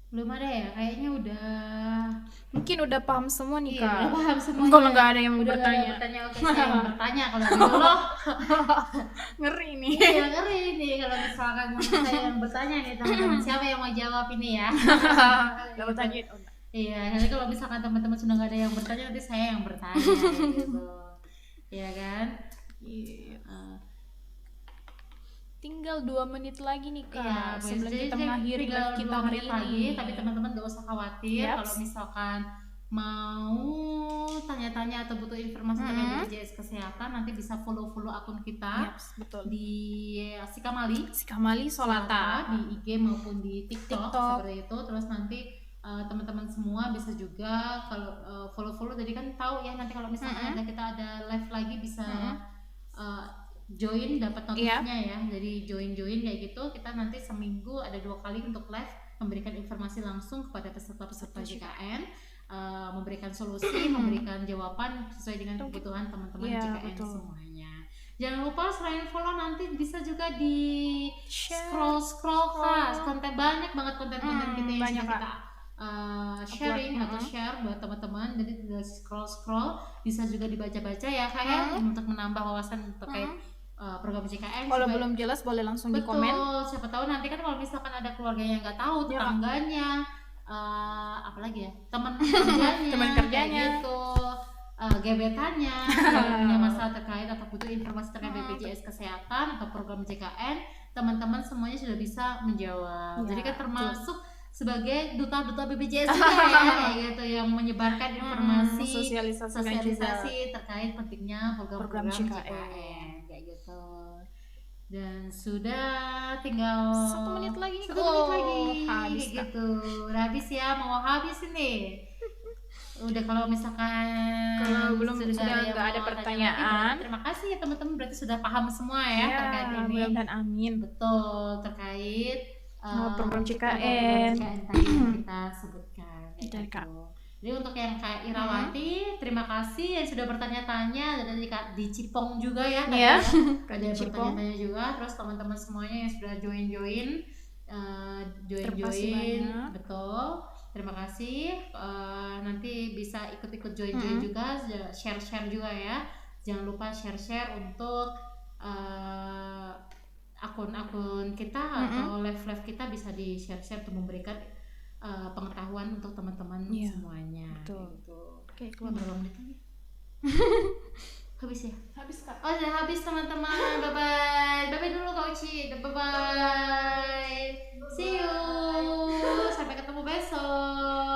S1: Belum ada ya, kayaknya
S2: mungkin udah paham semua nih Kak.
S1: Udah paham semua.
S2: Kalau nggak ada yang bertanya.
S1: Oke, saya yang bertanya kalau gitu loh.
S2: Ngeri nih.
S1: Iya, ngeri nih kalau misalkan saya yang bertanya nih teman-teman. Siapa yang mau jawab ini ya?
S2: Nggak bertanya.
S1: Iya, nanti kalau misalkan teman-teman sudah nggak ada yang bertanya, nanti saya yang bertanya gitu. Iya kan?
S2: Iya. Tinggal 2 menit lagi nih Kak, sebelum kita mengakhiri live kita hari ini.
S1: Tapi teman-teman gak usah khawatir. Kalau misalkan mau tanya-tanya atau butuh informasi terkait BPJS Kesehatan, nanti bisa follow akun kita di Sikamali Solata di IG maupun di TikTok. Seperti itu. Terus nanti teman-teman semua bisa juga kalau follow jadi kan tahu ya, nanti kalau misalkan kita ada live lagi bisa join, dapat notifnya ya. Jadi join kayak gitu. Kita nanti seminggu ada 2 kali untuk live, memberikan informasi langsung kepada peserta-peserta JKN, memberikan solusi, memberikan jawaban sesuai dengan kebutuhan teman-teman JKN semuanya. Jangan lupa selain follow, nanti bisa juga di scroll Kak. Banyak banget konten-konten kita yang sudah kita sharing atau share buat teman-teman. Jadi tinggal scroll bisa juga dibaca-baca ya Kak ya, untuk menambah wawasan terkait program JKN.
S2: Kalau belum jelas boleh langsung di komen.
S1: Siapa tahu nanti kan kalau misalkan ada keluarga yang nggak tahu, tetangganya, apalagi ya, teman kerjanya gitu, gebetannya yang punya masalah terkait atau butuh informasi terkait BPJS Kesehatan atau program JKN, teman-teman semuanya sudah bisa menjawab. Jadi kan termasuk sebagai duta BPJS ya, gitu, yang menyebarkan informasi, sosialisasi terkait pentingnya program JKN kayak gitu. Dan sudah tinggal
S2: 1 menit lagi nih.
S1: Habis gitu. Udah habis ya, mau habis ini. Udah kalau misalkan
S2: belum sudah nggak ada pertanyaan.
S1: Terima kasih ya teman-teman, berarti sudah paham semua ya terkait ini.
S2: Mudah-mudahan amin.
S1: Betul, terkait
S2: program JKN
S1: tadi yang kita sebutkan gitu. Jadi untuk yang Kak Irawati, terima kasih yang sudah bertanya-tanya, dan di Cipong juga ya, ada bertanya-tanya juga. Terus teman-teman semuanya yang sudah join, betul. Terima kasih. Nanti bisa ikut join juga, share juga ya. Jangan lupa share untuk akun-akun kita atau live kita bisa di share untuk memberikan pengetahuan untuk teman-teman semuanya.
S2: Betul.
S1: Gitu.
S2: Oke, keluar berapa menit lagi?
S1: Habis ya?
S2: Habis Kak.
S1: Oh, sudah habis teman-teman. Bye-bye dulu Kak Uci. Bye-bye. See you. Sampai ketemu besok.